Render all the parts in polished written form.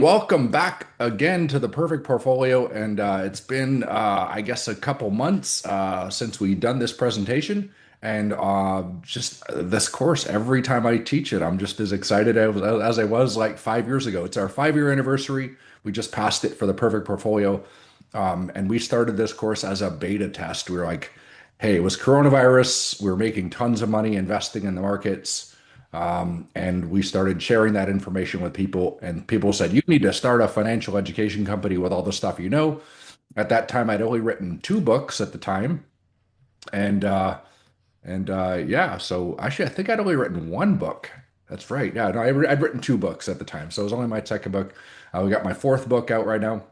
Welcome back again to the Perfect Portfolio, and it's been, I guess, a couple months since we done this presentation, and just this course. Every time I teach it, I'm just as excited as I was like 5 years ago. It's our 5 year anniversary. We just passed it for the Perfect Portfolio, and we started this course as a beta test. We were like, "Hey, it was coronavirus. We were making tons of money investing in the markets." And we started sharing that information with people, and people said, "You need to start a financial education company with all the stuff you know." At that time, I'd only written two books at the time, and yeah, so actually, I think I'd only written one book. That's right. Yeah, no, I'd written two books at the time, so it was only my second book. We got my fourth book out right now.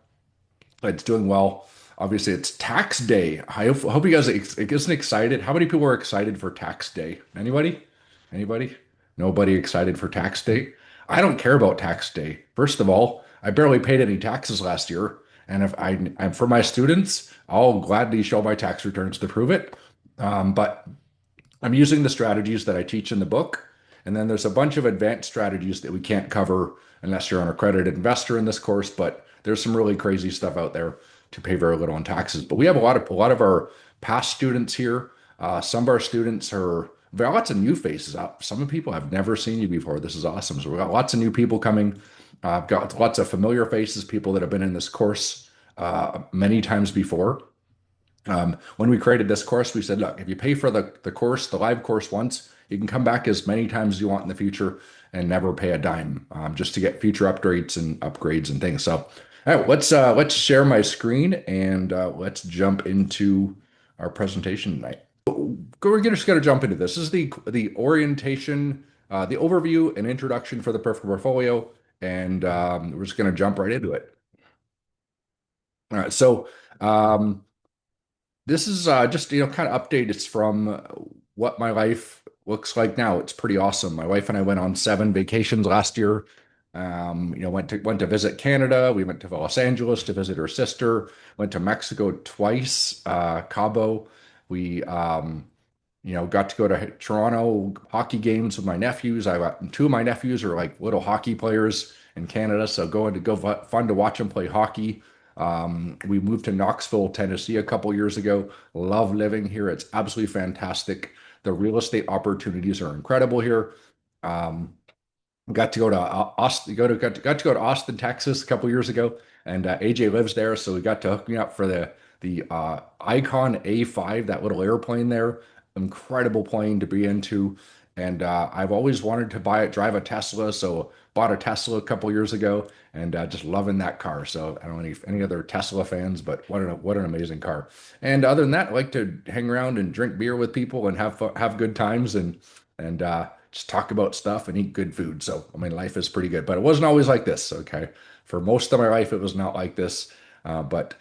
It's doing well. Obviously, it's tax day. I hope you guys isn't excited. How many people are excited for tax day? Anybody? Anybody? Nobody excited for tax day? I don't care about tax day. First of all, I barely paid any taxes last year, and if I'm for my students, I'll gladly show my tax returns to prove it. But I'm using the strategies that I teach in the book, and then there's a bunch of advanced strategies that we can't cover unless you're an accredited investor in this course. But there's some really crazy stuff out there to pay very little in taxes. But we have a lot of our past students here. Some of our students are we got lots of new faces up. Some of people have never seen you before. This is awesome. So we got lots of new people coming. I've got lots of familiar faces, people that have been in this course many times before. When we created this course, we said, look, if you pay for the course, the live course once, you can come back as many times as you want in the future and never pay a dime, just to get future upgrades and things. So, all right, let's share my screen and let's jump into our presentation tonight. Just going to jump into this. This is the orientation, the overview and introduction for the Perfect Portfolio, and we're just going to jump right into it. All right, so. This is just kind of update. It's from what my life looks like now. It's pretty awesome. My wife and I went on 7 vacations last year. Went to visit Canada. We went to Los Angeles to visit her sister. Went to Mexico twice, Cabo. We got to go to Toronto hockey games with my nephews. I got two of my nephews are like little hockey players in Canada, so fun to watch them play hockey. We moved to Knoxville, Tennessee a couple years ago. Love living here. It's absolutely fantastic. The real estate opportunities are incredible here. Um, got to go to Austin, got to go to Austin, Texas a couple years ago, and AJ lives there, so we got to hook me up for the Icon A5, that little airplane there. Incredible plane to be into, and I've always wanted to drive a Tesla, so bought a Tesla a couple years ago, and just loving that car. So I don't know any other Tesla fans, but what an amazing car. And other than that, I like to hang around and drink beer with people and have good times and just talk about stuff and eat good food. So, I mean, life is pretty good, but it wasn't always like this. Okay. For most of my life, it was not like this. But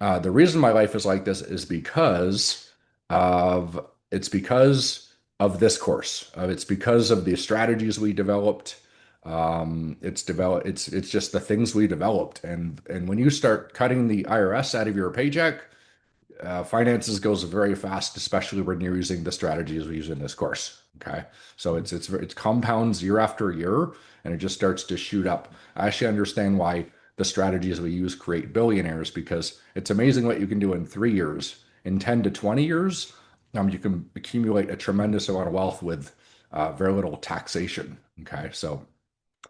the reason my life is like this is because of this course. It's because of the strategies we developed. It's just the things we developed. And when you start cutting the IRS out of your paycheck, finances goes very fast, especially when you're using the strategies we use in this course. Okay, so it's compounds year after year, and it just starts to shoot up. I actually understand why the strategies we use create billionaires, because it's amazing what you can do in 3 years. In 10 to 20 years, you can accumulate a tremendous amount of wealth with very little taxation. Okay, so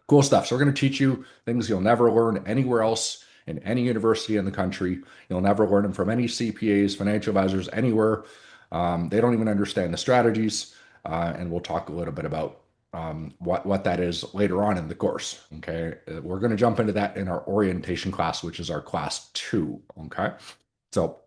cool stuff. So we're going to teach you things you'll never learn anywhere else in any university in the country. You'll never learn them from any CPAs, financial advisors, anywhere. They don't even understand the strategies. And we'll talk a little bit about what that is later on in the course. Okay, we're going to jump into that in our orientation class, which is our class 2. Okay, so.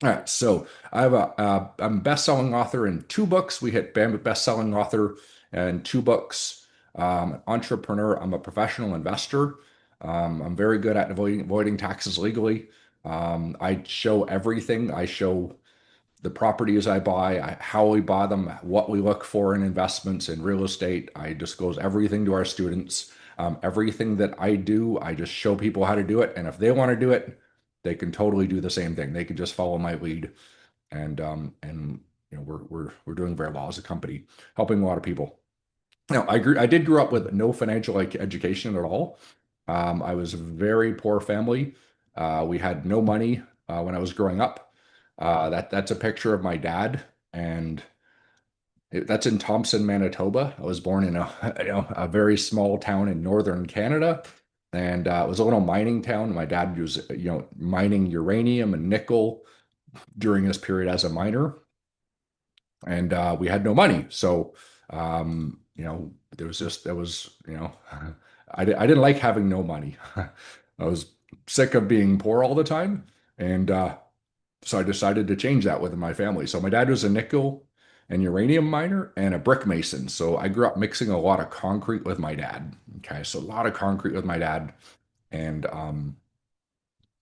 All right, so I'm a best-selling author in two books. We hit best-selling author in two books. An entrepreneur. I'm a professional investor. I'm very good at avoiding taxes legally. I show everything. I show the properties I buy, how we buy them, what we look for in investments in real estate. I disclose everything to our students. Everything that I do, I just show people how to do it. And if they want to do it, they can totally do the same thing. They can just follow my lead. And we're doing very well as a company, helping a lot of people. Now, I did grow up with no financial education at all. I was a very poor family. We had no money when I was growing up. That's a picture of my dad, and that's in Thompson, Manitoba. I was born in a a very small town in northern Canada, and it was a little mining town. My dad was mining uranium and nickel during this period as a miner, and we had no money. So there was just there was I didn't like having no money. I was sick of being poor all the time, and so I decided to change that within my family. So my dad was a nickel and uranium miner and a brick mason. So I grew up mixing a lot of concrete with my dad. Okay, so a lot of concrete with my dad, and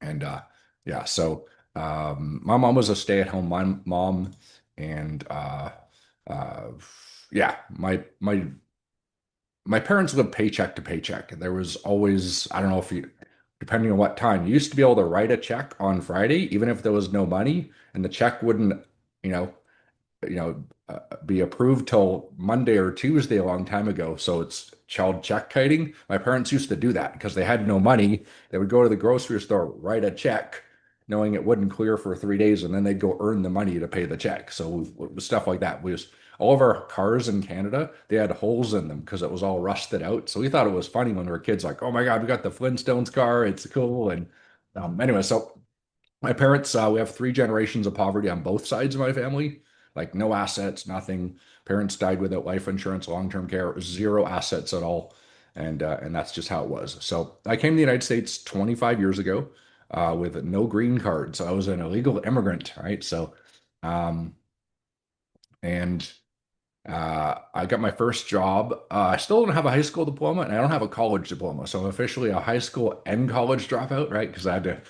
and yeah, so my mom was a stay-at-home mom, and uh, yeah, my parents lived paycheck to paycheck. There was always, I don't know if you, depending on what time, you used to be able to write a check on Friday, even if there was no money, and the check wouldn't, you know, you know, be approved till Monday or Tuesday a long time ago. So it's child check kiting. My parents used to do that because they had no money. They would go to the grocery store, write a check, knowing it wouldn't clear for 3 days, and then they'd go earn the money to pay the check. So stuff like that. We just all of our cars in Canada, they had holes in them because it was all rusted out. So we thought it was funny when we were kids, like, oh my God, we got the Flintstones car. It's cool. And anyway, so my parents, we have three generations of poverty on both sides of my family, like no assets, nothing. Parents died without life insurance, long-term care, zero assets at all. And that's just how it was. So I came to the United States 25 years ago with no green card. So I was an illegal immigrant, right? So, um, and I got my first job. I still don't have a high school diploma and I don't have a college diploma. So I'm officially a high school and college dropout, right? Because I had to,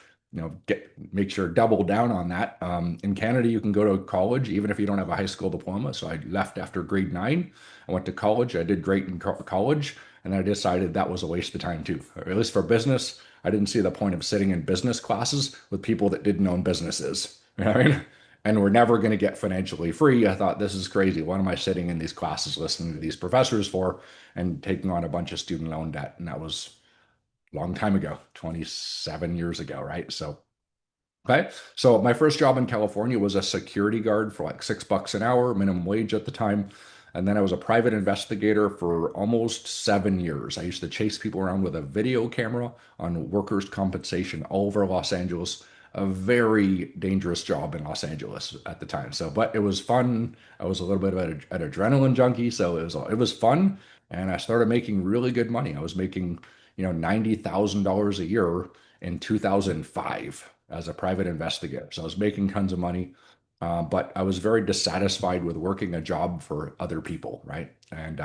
make sure double down on that. In Canada, you can go to college even if you don't have a high school diploma. So I left after grade 9. I went to college. I did great in college, and I decided that was a waste of time too. Or at least for business, I didn't see the point of sitting in business classes with people that didn't own businesses. You know what I mean? And we're never going to get financially free. I thought this is crazy. What am I sitting in these classes listening to these professors for and taking on a bunch of student loan debt? And that was a long time ago, 27 years ago, right? So, okay. So my first job in California was a security guard for like $6 an hour, minimum wage at the time. And then I was a private investigator for almost 7 years. I used to chase people around with a video camera on workers' compensation all over Los Angeles. A very dangerous job in Los Angeles at the time. So, but it was fun. I was a little bit of an adrenaline junkie, so it was fun. And I started making really good money. I was making, $90,000 a year in 2005 as a private investigator. So I was making tons of money, but I was very dissatisfied with working a job for other people, right? And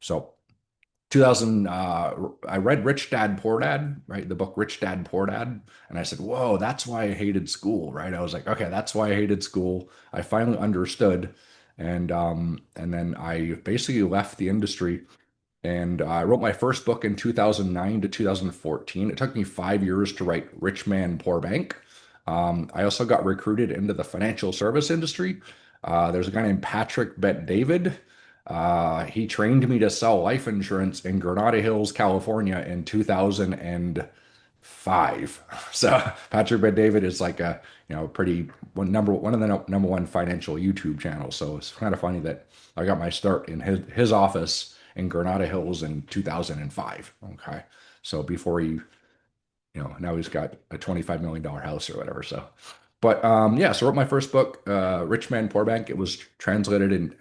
so 2000, I read Rich Dad Poor Dad, right? The book Rich Dad Poor Dad. And I said, whoa, that's why I hated school, right? I was like, okay, that's why I hated school. I finally understood. And then I basically left the industry and I wrote my first book in 2009 to 2014. It took me 5 years to write Rich Man, Poor Bank. I also got recruited into the financial service industry. There's a guy named Patrick Bet David. He trained me to sell life insurance in Granada Hills, California in 2005. So Patrick Bet David is like a, pretty one of the number one financial YouTube channels. So it's kind of funny that I got my start in his office in Granada Hills in 2005. Okay. So before he, now he's got a $25 million house or whatever. So, but yeah, so I wrote my first book, Rich Man, Poor Bank. It was translated in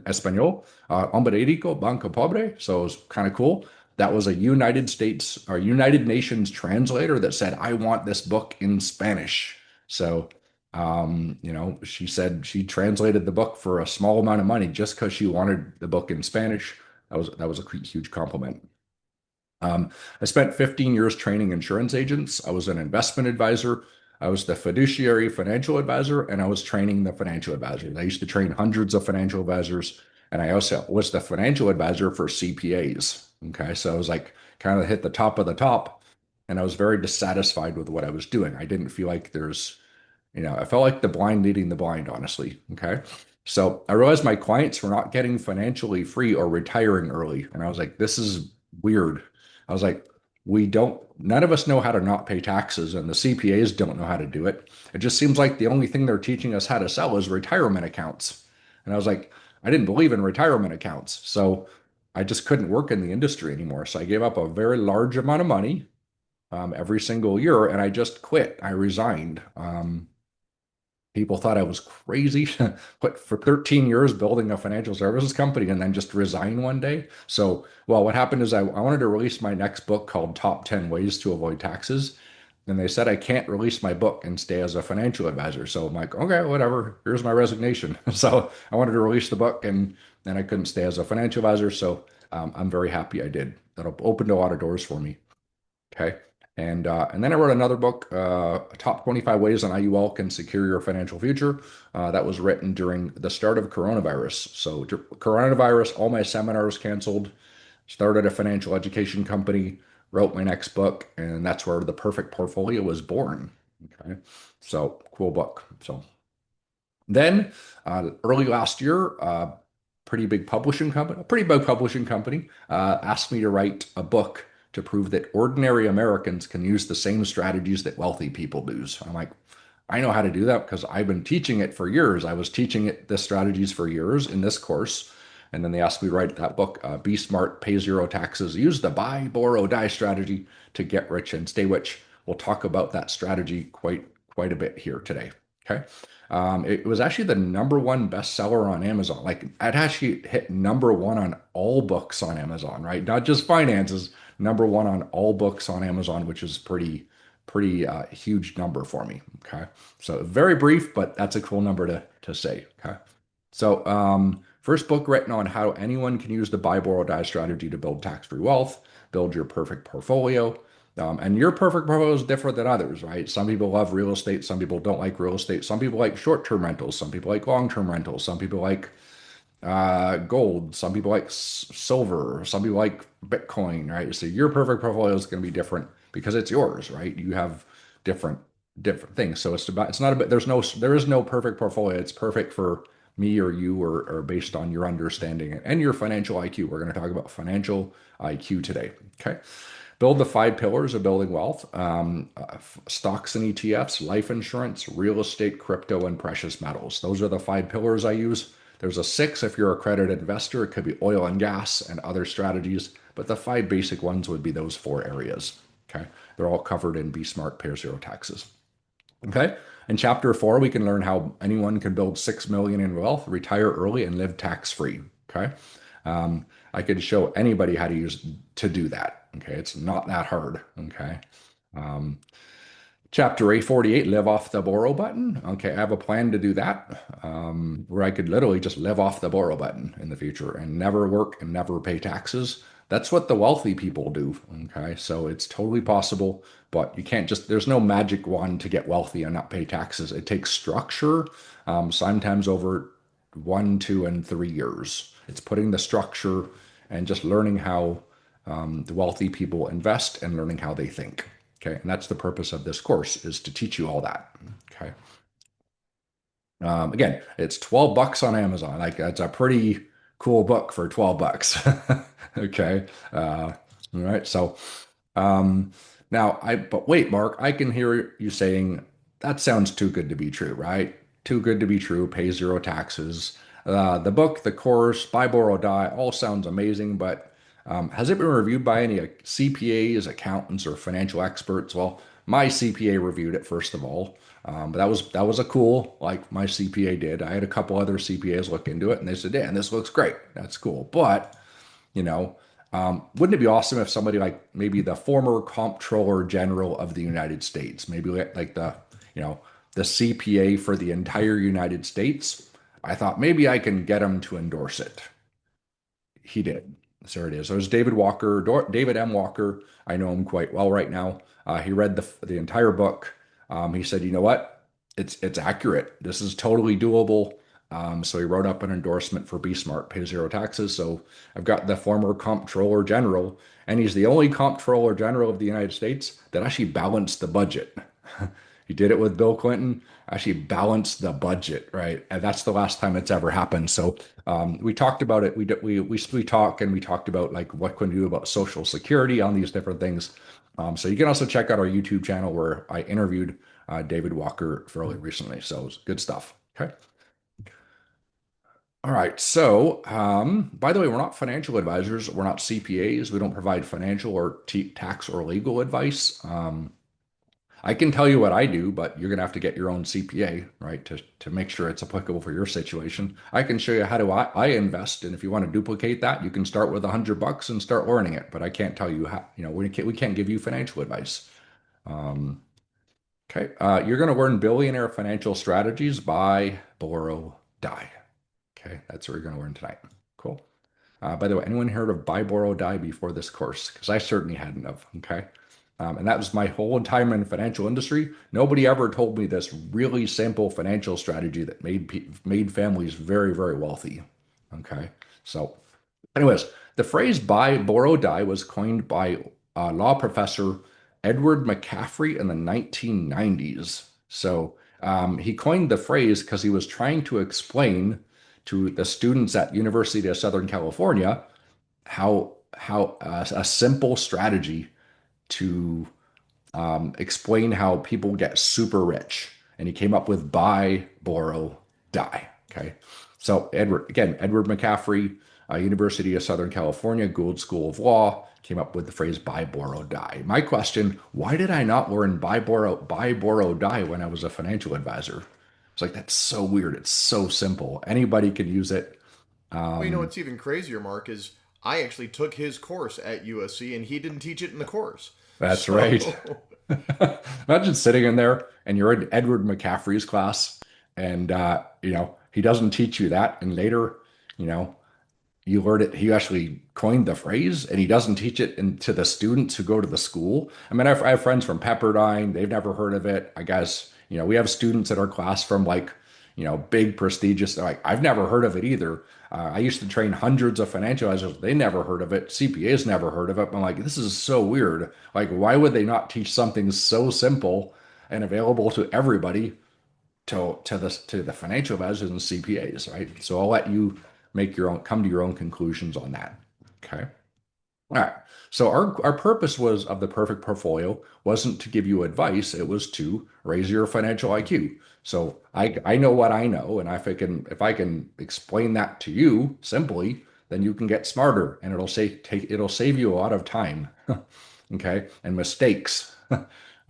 Espanol, Hombre Rico, Banco Pobre. So it was kind of cool. That was a United States or United Nations translator that said, I want this book in Spanish. So, she said she translated the book for a small amount of money just because she wanted the book in Spanish. That was a huge compliment. I spent 15 years training insurance agents. I was an investment advisor. I was the fiduciary financial advisor, and I was training the financial advisors. I used to train hundreds of financial advisors, and I also was the financial advisor for CPAs. Okay, so I was like kind of hit the top of the top, and I was very dissatisfied with what I was doing. I didn't feel like I felt like the blind leading the blind, honestly. Okay. So I realized my clients were not getting financially free or retiring early. And I was like, this is weird. I was like, we don't, none of us know how to not pay taxes, and the CPAs don't know how to do it. It just seems like the only thing they're teaching us how to sell is retirement accounts. And I was like, I didn't believe in retirement accounts. So I just couldn't work in the industry anymore. So I gave up a very large amount of money every single year and I just quit. I resigned. People thought I was crazy, but for 13 years building a financial services company and then just resign one day. So, well, what happened is I wanted to release my next book called Top 10 Ways to Avoid Taxes. And they said I can't release my book and stay as a financial advisor. So I'm like, okay, whatever. Here's my resignation. So I wanted to release the book and then I couldn't stay as a financial advisor. So I'm very happy I did. That'll opened a lot of doors for me. Okay. And then I wrote another book, Top 25 Ways on How You All Can Secure Your Financial Future. That was written during the start of coronavirus. So coronavirus, all my seminars canceled, started a financial education company, wrote my next book, and that's where the perfect portfolio was born. Okay. So cool book. So then, early last year, a pretty big publishing company, asked me to write a book to prove that ordinary Americans can use the same strategies that wealthy people do. So I'm like, I know how to do that because I've been teaching it for years. I was teaching it the strategies for years in this course. And then they asked me to write that book, Be Smart, Pay Zero Taxes, Use the Buy, Borrow, Die strategy to get rich and stay rich. We'll talk about that strategy quite a bit here today. Okay. It was actually the number one bestseller on Amazon. Like it actually hit number one on all books on Amazon, right? Not just finances, number one on all books on Amazon, which is pretty huge number for me. Okay. So very brief, but that's a cool number to say. Okay. So first book written on how anyone can use the buy, borrow, die strategy to build tax-free wealth, build your perfect portfolio. And your perfect portfolio is different than others, right? Some people love real estate. Some people don't like real estate. Some people like short-term rentals. Some people like long-term rentals. Some people like gold. Some people like silver. Some people like Bitcoin, right? So your perfect portfolio is going to be different because it's yours, right? You have different different things. So it's not about there is no perfect portfolio. It's perfect for me or you or based on your understanding and your financial IQ. We're going to talk about financial IQ today. Okay. Build the five pillars of building wealth: stocks and ETFs, life insurance, real estate, crypto, and precious metals. Those are the five pillars I use. There's a six if you're a accredited investor. It could be oil and gas and other strategies, but the five basic ones would be those four areas. Okay. They're all covered in Be Smart, Pay Zero Taxes. Okay. In chapter 4, we can learn how anyone can build 6 million in wealth, retire early, and live tax free. Okay. I could show anybody how to do that. Okay. It's not that hard. Okay. Um, Chapter 848, live off the borrow button. Okay, I have a plan to do that, where I could literally just live off the borrow button in the future and never work and never pay taxes. That's what the wealthy people do. Okay, so it's totally possible, but you can't just, there's no magic wand to get wealthy and not pay taxes. It takes structure, sometimes over 1, 2, and 3 years. It's putting the structure and just learning how the wealthy people invest and learning how they think. Okay, and that's the purpose of this course is to teach you all that. Okay. Again, it's $12 on Amazon. Like that's a pretty cool book for $12. Okay. All right. So um, now but wait, Mark, I can hear you saying that sounds too good to be true, right? Too good to be true. Pay zero taxes. The book, the course, buy, borrow, die, all sounds amazing, but has it been reviewed by any CPAs, accountants, or financial experts? Well, my CPA reviewed it first of all. But that was a cool, like my CPA did. I had a couple other CPAs look into it, and they said, "Dan, this looks great. That's cool." But you know, wouldn't it be awesome if somebody like maybe the former Comptroller General of the United States, maybe like you know, the CPA for the entire United States? I thought maybe I can get him to endorse it. He did. So it is. So it's David Walker, David M. Walker. I know him quite well right now. He read the entire book. He said, "You know what? It's accurate. This is totally doable." So he wrote up an endorsement for Be Smart, Pay Zero Taxes. So I've got the former Comptroller General, and he's the only Comptroller General of the United States that actually balanced the budget. He did it with Bill Clinton, actually balanced the budget, right? And that's the last time it's ever happened. So we talked about it. We talk and we talked about like what can we do about Social Security on these different things. So you can also check out our YouTube channel where I interviewed David Walker fairly recently. So it was good stuff. Okay. All right. So, by the way, we're not financial advisors. We're not CPAs. We don't provide financial or t tax or legal advice. I can tell you what I do, but you're going to have to get your own CPA, right, to make sure it's applicable for your situation. I can show you how do I invest, and if you want to duplicate that, you can start with $100 and start learning it. But I can't tell you how. We can't give you financial advice. Um, okay. You're going to learn billionaire financial strategies, buy, borrow, die. Okay, that's what we're going to learn tonight. Cool. By the way, anyone heard of buy, borrow, die before this course? Because I certainly hadn't of. Okay. And that was my whole time in the financial industry. Nobody ever told me this really simple financial strategy that made families very, very wealthy. Okay. So, anyways, the phrase buy, borrow, die was coined by law professor Edward McCaffrey in the 1990s. So he coined the phrase because he was trying to explain to the students at University of Southern California how a simple strategy to explain how people get super rich. And he came up with buy, borrow, die. Okay. So Edward McCaffrey, University of Southern California, Gould School of Law, came up with the phrase buy, borrow, die. My question, why did I not learn buy, borrow, die when I was a financial advisor? It's like, that's so weird. It's so simple. Anybody can use it. Well, you know Um, what's even crazier, Mark, is I actually took his course at USC and he didn't teach it in the course. that's right. So, Imagine sitting in there and you're in Edward McCaffrey's class, and he doesn't teach you that, and later, you know, you learn it. He actually coined the phrase, and he doesn't teach it to the students who go to the school. I mean, I have friends from Pepperdine; they've never heard of it. I guess we have students in our class from like big prestigious. They're like, I've never heard of it either. I used to train hundreds of financial advisors. They never heard of it. CPAs never heard of it. I'm like, this is so weird. Like, why would they not teach something so simple and available to everybody to the financial advisors and CPAs, right? So I'll let you come to your own conclusions on that. Okay. All right. So our purpose was of the perfect portfolio wasn't to give you advice, it was to raise your financial IQ. So I know what I know, and if I can explain that to you simply, then you can get smarter, and it'll save you a lot of time, okay, and mistakes.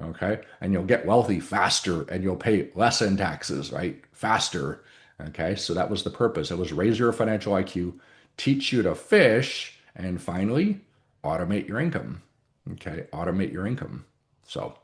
Okay, and you'll get wealthy faster, and you'll pay less in taxes, right? Faster. Okay, so that was the purpose. It was raise your financial IQ, teach you to fish, and finally automate your income. Okay, automate your income. So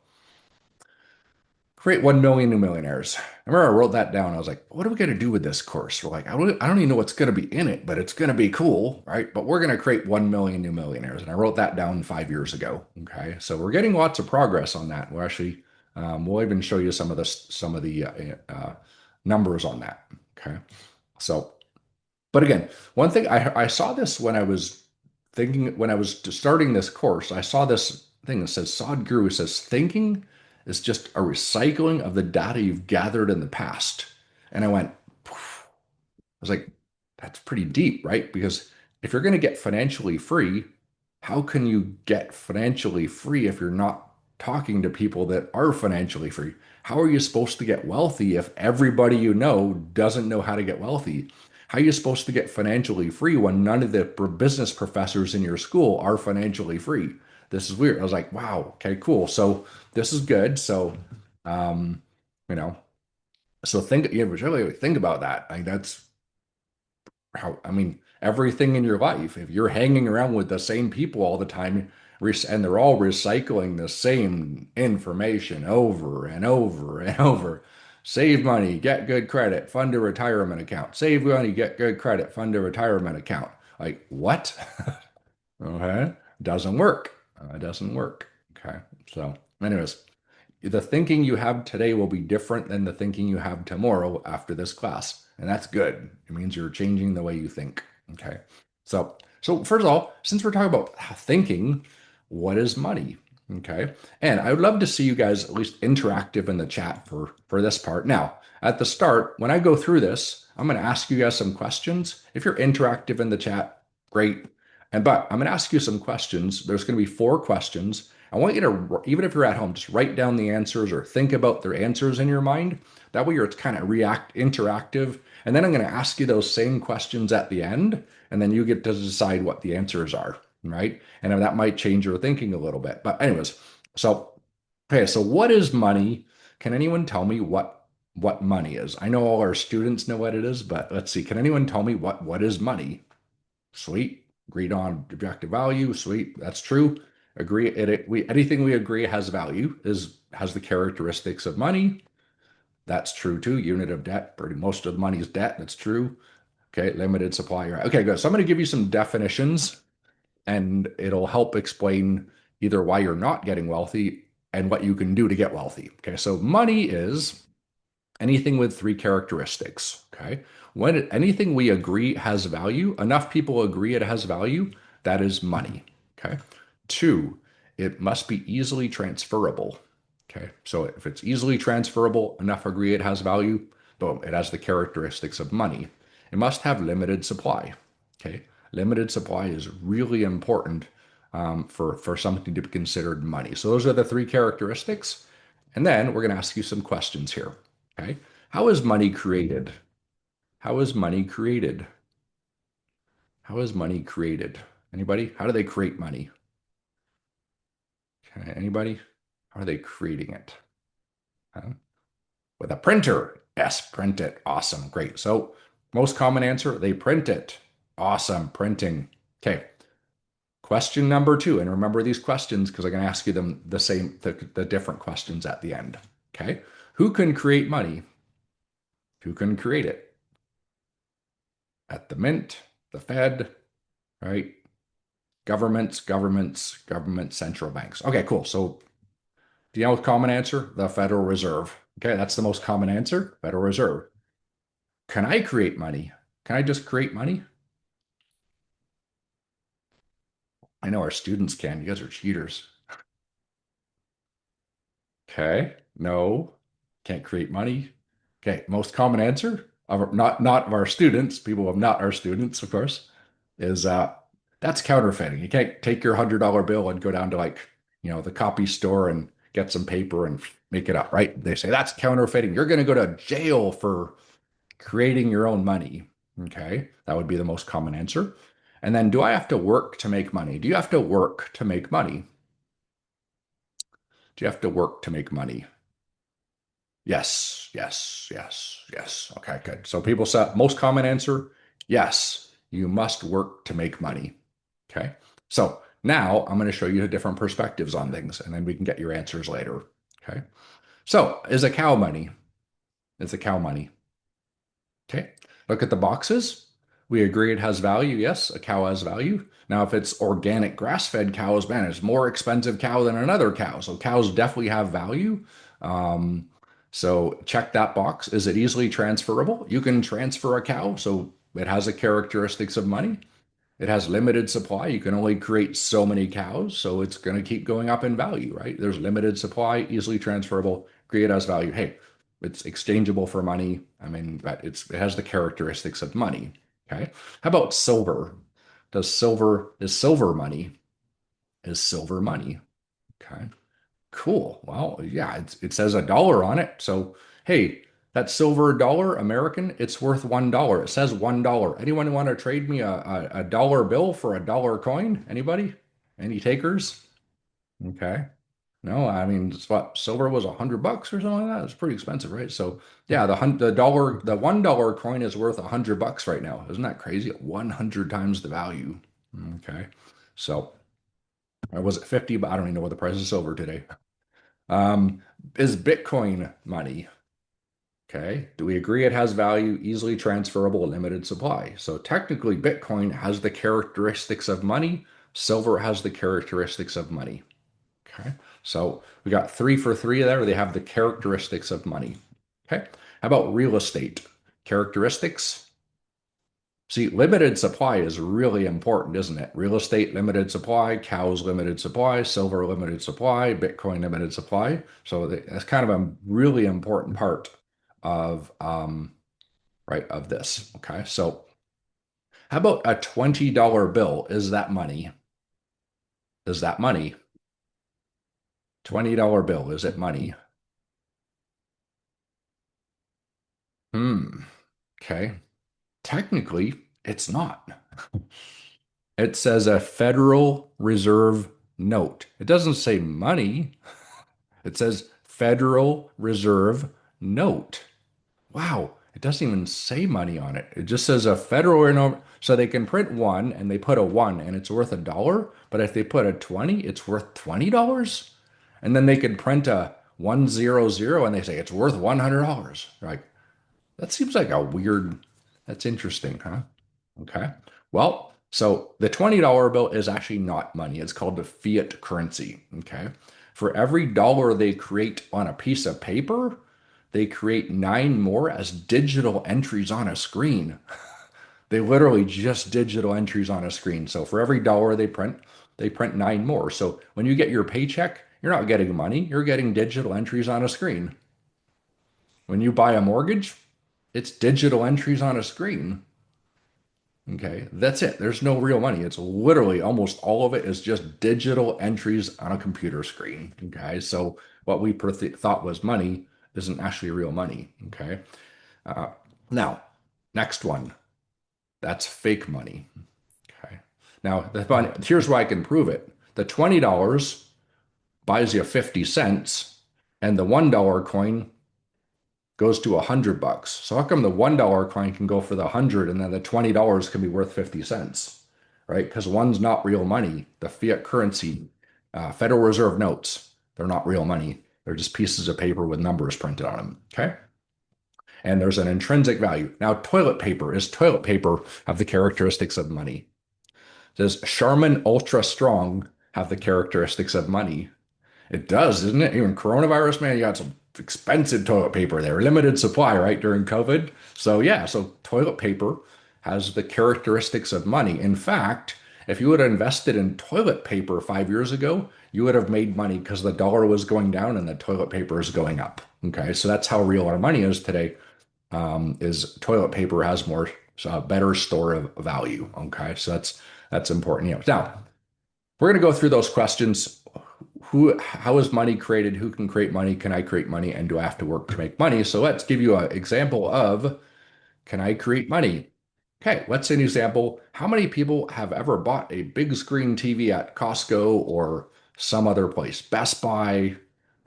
create 1 million new millionaires. I remember I wrote that down. I was like, what are we going to do with this course? We're like, I don't even know what's going to be in it, but it's going to be cool, right? But we're going to create 1 million new millionaires. And I wrote that down 5 years ago. Okay. So we're getting lots of progress on that. We'll even show you some of the numbers on that. Okay. So but again, one thing I saw this when I was starting this course, I saw this thing that says Sod Guru says thinking is just a recycling of the data you've gathered in the past. And I went, was like, that's pretty deep, right? Because if you're going to get financially free, how can you get financially free if you're not talking to people that are financially free? How are you supposed to get wealthy if everybody you know doesn't know how to get wealthy? How are you supposed to get financially free when none of the business professors in your school are financially free? This is weird. I was like, wow, okay, cool. So this is good. So, um, you know, really think about that. Like that's I mean, everything in your life, if you're hanging around with the same people all the time, and they're all recycling the same information over and over and over. Save money, get good credit, fund a retirement account. Save money, get good credit, fund a retirement account. Like, what? Okay. Doesn't work. It doesn't work. Okay. So, anyways, the thinking you have today will be different than the thinking you have tomorrow after this class. And that's good. It means you're changing the way you think. Okay. So first of all, since we're talking about thinking, what is money? Okay. And I would love to see you guys at least interactive in the chat for this part. Now, at the start, when I go through this, I'm going to ask you guys some questions. If you're interactive in the chat, great. But I'm going to ask you some questions. There's going to be 4 questions. I want you to, even if you're at home, just write down the answers or think about their answers in your mind. That way you're kind of react interactive. And then I'm going to ask you those same questions at the end, and then you get to decide what the answers are, right? And that might change your thinking a little bit. But anyways, so okay, so what is money? Can anyone tell me what money is? I know all our students know what it is, but let's see. Can anyone tell me what is money? Sweet. Agreed on objective value. Sweet. That's true. Agree. We anything we agree has value has the characteristics of money. That's true too. Unit of debt. Pretty most of money is debt. That's true. Okay. Limited supply. Right. Okay, good. So I'm going to give you some definitions and it'll help explain either why you're not getting wealthy and what you can do to get wealthy. Okay, so money is anything with 3 characteristics. Okay, when anything we agree has value, enough people agree it has value, that is money. Okay, 2, it must be easily transferable. Okay, so if it's easily transferable, enough agree it has value, boom, it has the characteristics of money. It must have limited supply. Okay, limited supply is really important for something to be considered money. So those are the 3 characteristics. And then we're going to ask you some questions here. Okay, how is money created? How is money created? How is money created? Anybody? How do they create money? Okay, anybody? How are they creating it? Huh? With a printer. Yes, print it. Awesome. Great. So, most common answer, they print it. Awesome. Printing. Okay. Question number 2, and remember these questions because I'm going to ask you them the different questions at the end. Okay. Who can create money? Who can create it? At the mint, the Fed, right? Governments, central banks. Okay, cool. So, do you know the common answer? The Federal Reserve. Okay, that's the most common answer. Federal Reserve. Can I create money? Can I just create money? I know our students can. You guys are cheaters. Okay. No, can't create money. Okay. Most common answer of not of our students, people of not our students, of course, is that's counterfeiting. You can't take your $100 bill and go down to the copy store and get some paper and make it up, right? They say that's counterfeiting. You're going to go to jail for creating your own money. Okay. That would be the most common answer. And then do I have to work to make money? Do you have to work to make money? Do you have to work to make money? Yes, yes, yes, yes. Okay, good. So people say most common answer, yes, you must work to make money. Okay. So now I'm going to show you different perspectives on things, and then we can get your answers later. Okay. So is a cow money? Is a cow money? Okay. Look at the boxes. We agree it has value. Yes, a cow has value. Now, if it's organic grass-fed cows, man, it's more expensive cow than another cow. So cows definitely have value. Um, so check that box. Is it easily transferable? You can transfer a cow, so it has the characteristics of money. It has limited supply. You can only create so many cows, so it's going to keep going up in value, right? There's limited supply, easily transferable, create as value. Hey, it's exchangeable for money. I mean, it has the characteristics of money. Okay. How about silver? Is silver money? Is silver money? Okay. Cool. Well, yeah, it says $1 on it. So, hey, that silver dollar, American, it's worth $1. It says $1. Anyone want to trade me a dollar bill for a dollar coin? Anybody? Any takers? Okay. No, I mean, it's what silver was $100 or something like that. It's pretty expensive, right? So, yeah, the $1 coin is worth $100 right now. Isn't that crazy? 100 times the value. Okay. So, was it 50? But I don't even know what the price of silver today. Um, is Bitcoin money? Okay. Do we agree it has value, easily transferable, limited supply? So technically, Bitcoin has the characteristics of money. Silver has the characteristics of money. Okay. So we got 3 for 3 there. They have the characteristics of money. Okay. How about real estate? Characteristics? See, limited supply is really important, isn't it? Real estate limited supply, cows limited supply, silver limited supply, Bitcoin limited supply. So that's kind of a really important part of right of this. Okay, so how about a $20 bill? Is that money? Is that money? $20 bill, is it money? Hmm. Okay. Technically, it's not. It says a Federal Reserve note. It doesn't say money. It says Federal Reserve note. Wow, it doesn't even say money on it. It just says a federal note. So they can print one and they put a one and it's worth $1. But if they put a 20, it's worth $20. And then they can print a 100 and they say it's worth $100. Like, that seems like a weird, that's interesting, huh? Okay. Well, so the $20 bill is actually not money. It's called the fiat currency. Okay. For every dollar they create on a piece of paper, they create nine more as digital entries on a screen. They literally just digital entries on a screen. So for every dollar they print nine more. So when you get your paycheck, you're not getting money, you're getting digital entries on a screen. When you buy a mortgage, it's digital entries on a screen. Okay, that's it. There's no real money. It's literally almost all of it is just digital entries on a computer screen. Okay, so what we thought was money isn't actually real money. Okay, uh, now next one, that's fake money. Okay, now the fun, here's why I can prove it. The $20 buys you 50 cents, and the $1 coin goes to $100. So how come the $1 coin can go for the 100 and then the $20 can be worth 50 cents, right? Because one's not real money. The fiat currency, Federal Reserve notes, they're not real money. They're just pieces of paper with numbers printed on them. Okay. And there's an intrinsic value. Now, toilet paper is toilet paper have the characteristics of money? Does Charmin Ultra Strong have the characteristics of money? It does, isn't it? Even coronavirus, man, you got some expensive toilet paper there, limited supply, right, during COVID. So, yeah, so toilet paper has the characteristics of money. In fact, if you would have invested in toilet paper 5 years ago, you would have made money because the dollar was going down and the toilet paper is going up. Okay, so that's how real our money is today. Is toilet paper has more better store of value. Okay, so that's important. Now we're going to go through those questions. How is money created? Who can create money? Can I create money? And do I have to work to make money? So let's give you an example of can I create money? Okay, what's an example? How many people have ever bought a big screen TV at Costco or some other place? Best Buy,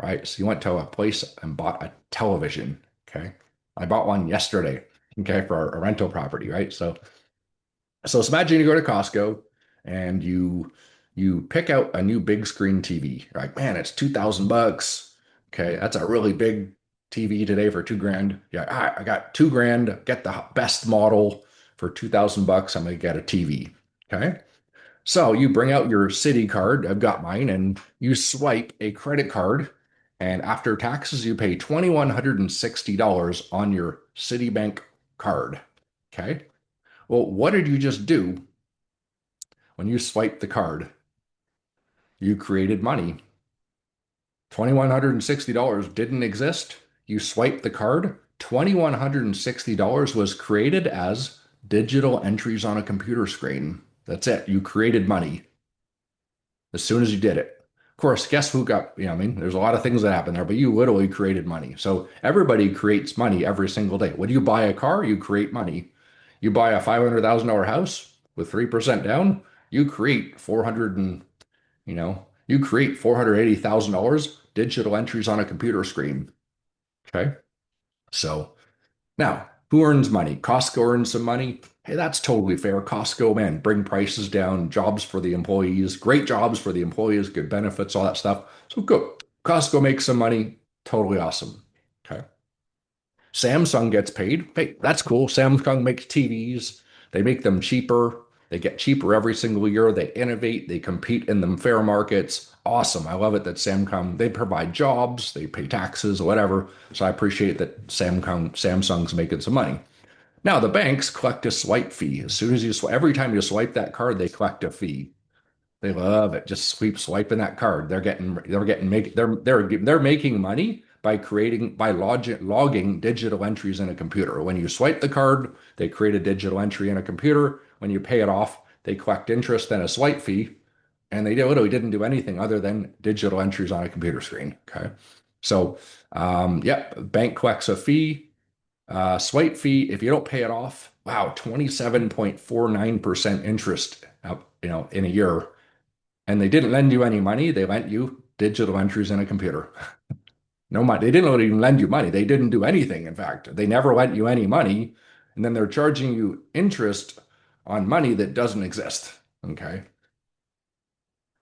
right? So you went to a place and bought a television. Okay. I bought one yesterday, okay, for a rental property, right? So imagine you go to Costco and you pick out a new big screen TV. You're like, man, it's 2,000 bucks. Okay, that's a really big TV today for 2 grand. Yeah, all right, I got 2 grand. Get the best model for 2,000 bucks. I'm gonna get a TV. Okay, so you bring out your city card. I've got mine, and you swipe a credit card, and after taxes, you pay $2,160 on your Citibank card. Okay. Well, what did you just do when you swiped the card? You created money. $2,160 didn't exist. You swiped the card. $2,160 was created as digital entries on a computer screen. That's it. You created money as soon as you did it. Of course, guess who got, I mean, there's a lot of things that happen there, but you literally created money. So everybody creates money every single day. When you buy a car, you create money. You buy a $500,000 house with 3% down, you create 400 and, you create $480,000 digital entries on a computer screen. Okay. So now, who earns money? Costco earns some money. Hey, that's totally fair. Costco, man, bring prices down, jobs for the employees, great jobs for the employees, good benefits, all that stuff. So good. Costco makes some money. Totally awesome. Okay. Samsung gets paid. Hey, that's cool. Samsung makes TVs. They make them cheaper. They get cheaper every single year. They innovate. They compete in the fair markets. Awesome. I love it that Samsung, they provide jobs, they pay taxes, whatever. So I appreciate that Samsung's making some money. Now the banks collect a swipe fee. As soon as you swipe, every time you swipe that card, they collect a fee. They love it. Just sweep swiping that card. They're making money by logging digital entries in a computer. When you swipe the card, they create a digital entry in a computer. When you pay it off, they collect interest and a swipe fee. And they literally didn't do anything other than digital entries on a computer screen. Okay. So, yeah, bank collects a fee, swipe fee. If you don't pay it off, wow, 27.49% interest, in a year. And they didn't lend you any money. They lent you digital entries in a computer. No money. They didn't even lend you money. They didn't do anything. In fact, they never lent you any money. And then they're charging you interest on money that doesn't exist. Okay.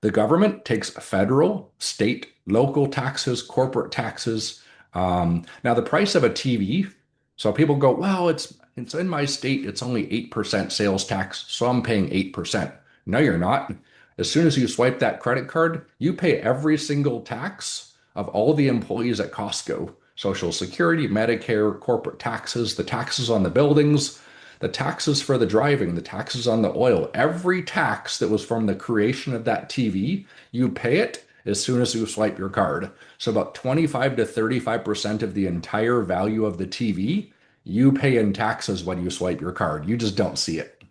The government takes federal, state, local taxes, corporate taxes. Now, the price of a TV. So people go, well, it's in my state. It's only 8% sales tax, so I'm paying 8%. No, you're not. As soon as you swipe that credit card, you pay every single tax of all the employees at Costco. Social Security, Medicare, corporate taxes, the taxes on the buildings, the taxes for the driving, the taxes on the oil, every tax that was from the creation of that TV, you pay it as soon as you swipe your card. So about 25 to 35% of the entire value of the TV, you pay in taxes when you swipe your card. You just don't see it.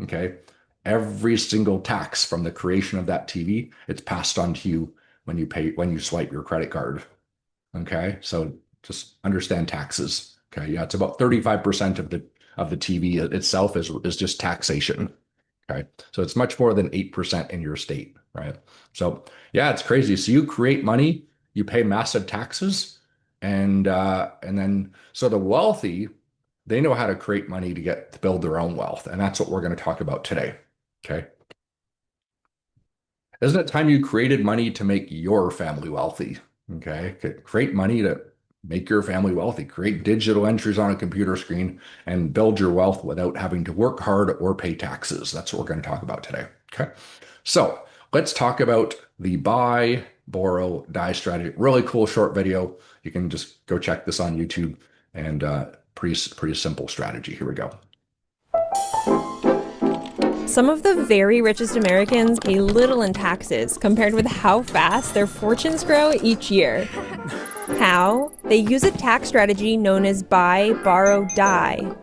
Okay. Every single tax from the creation of that TV, it's passed on to you when you swipe your credit card. Okay. So just understand taxes. Okay. Yeah, it's about 35% of the TV itself is just taxation. Okay. So it's much more than 8% in your state, right? So yeah, it's crazy. So you create money, you pay massive taxes, and then so the wealthy, they know how to create money to build their own wealth. And that's what we're going to talk about today. Okay. Isn't it time you created money to make your family wealthy? Okay. Create money to make your family wealthy. Create digital entries on a computer screen and build your wealth without having to work hard or pay taxes. That's what we're going to talk about today. Okay. So let's talk about the buy, borrow, die strategy. Really cool short video. You can just go check this on YouTube and pretty simple strategy. Here we go. Some of the very richest Americans pay little in taxes compared with how fast their fortunes grow each year. How? They use a tax strategy known as buy, borrow, die.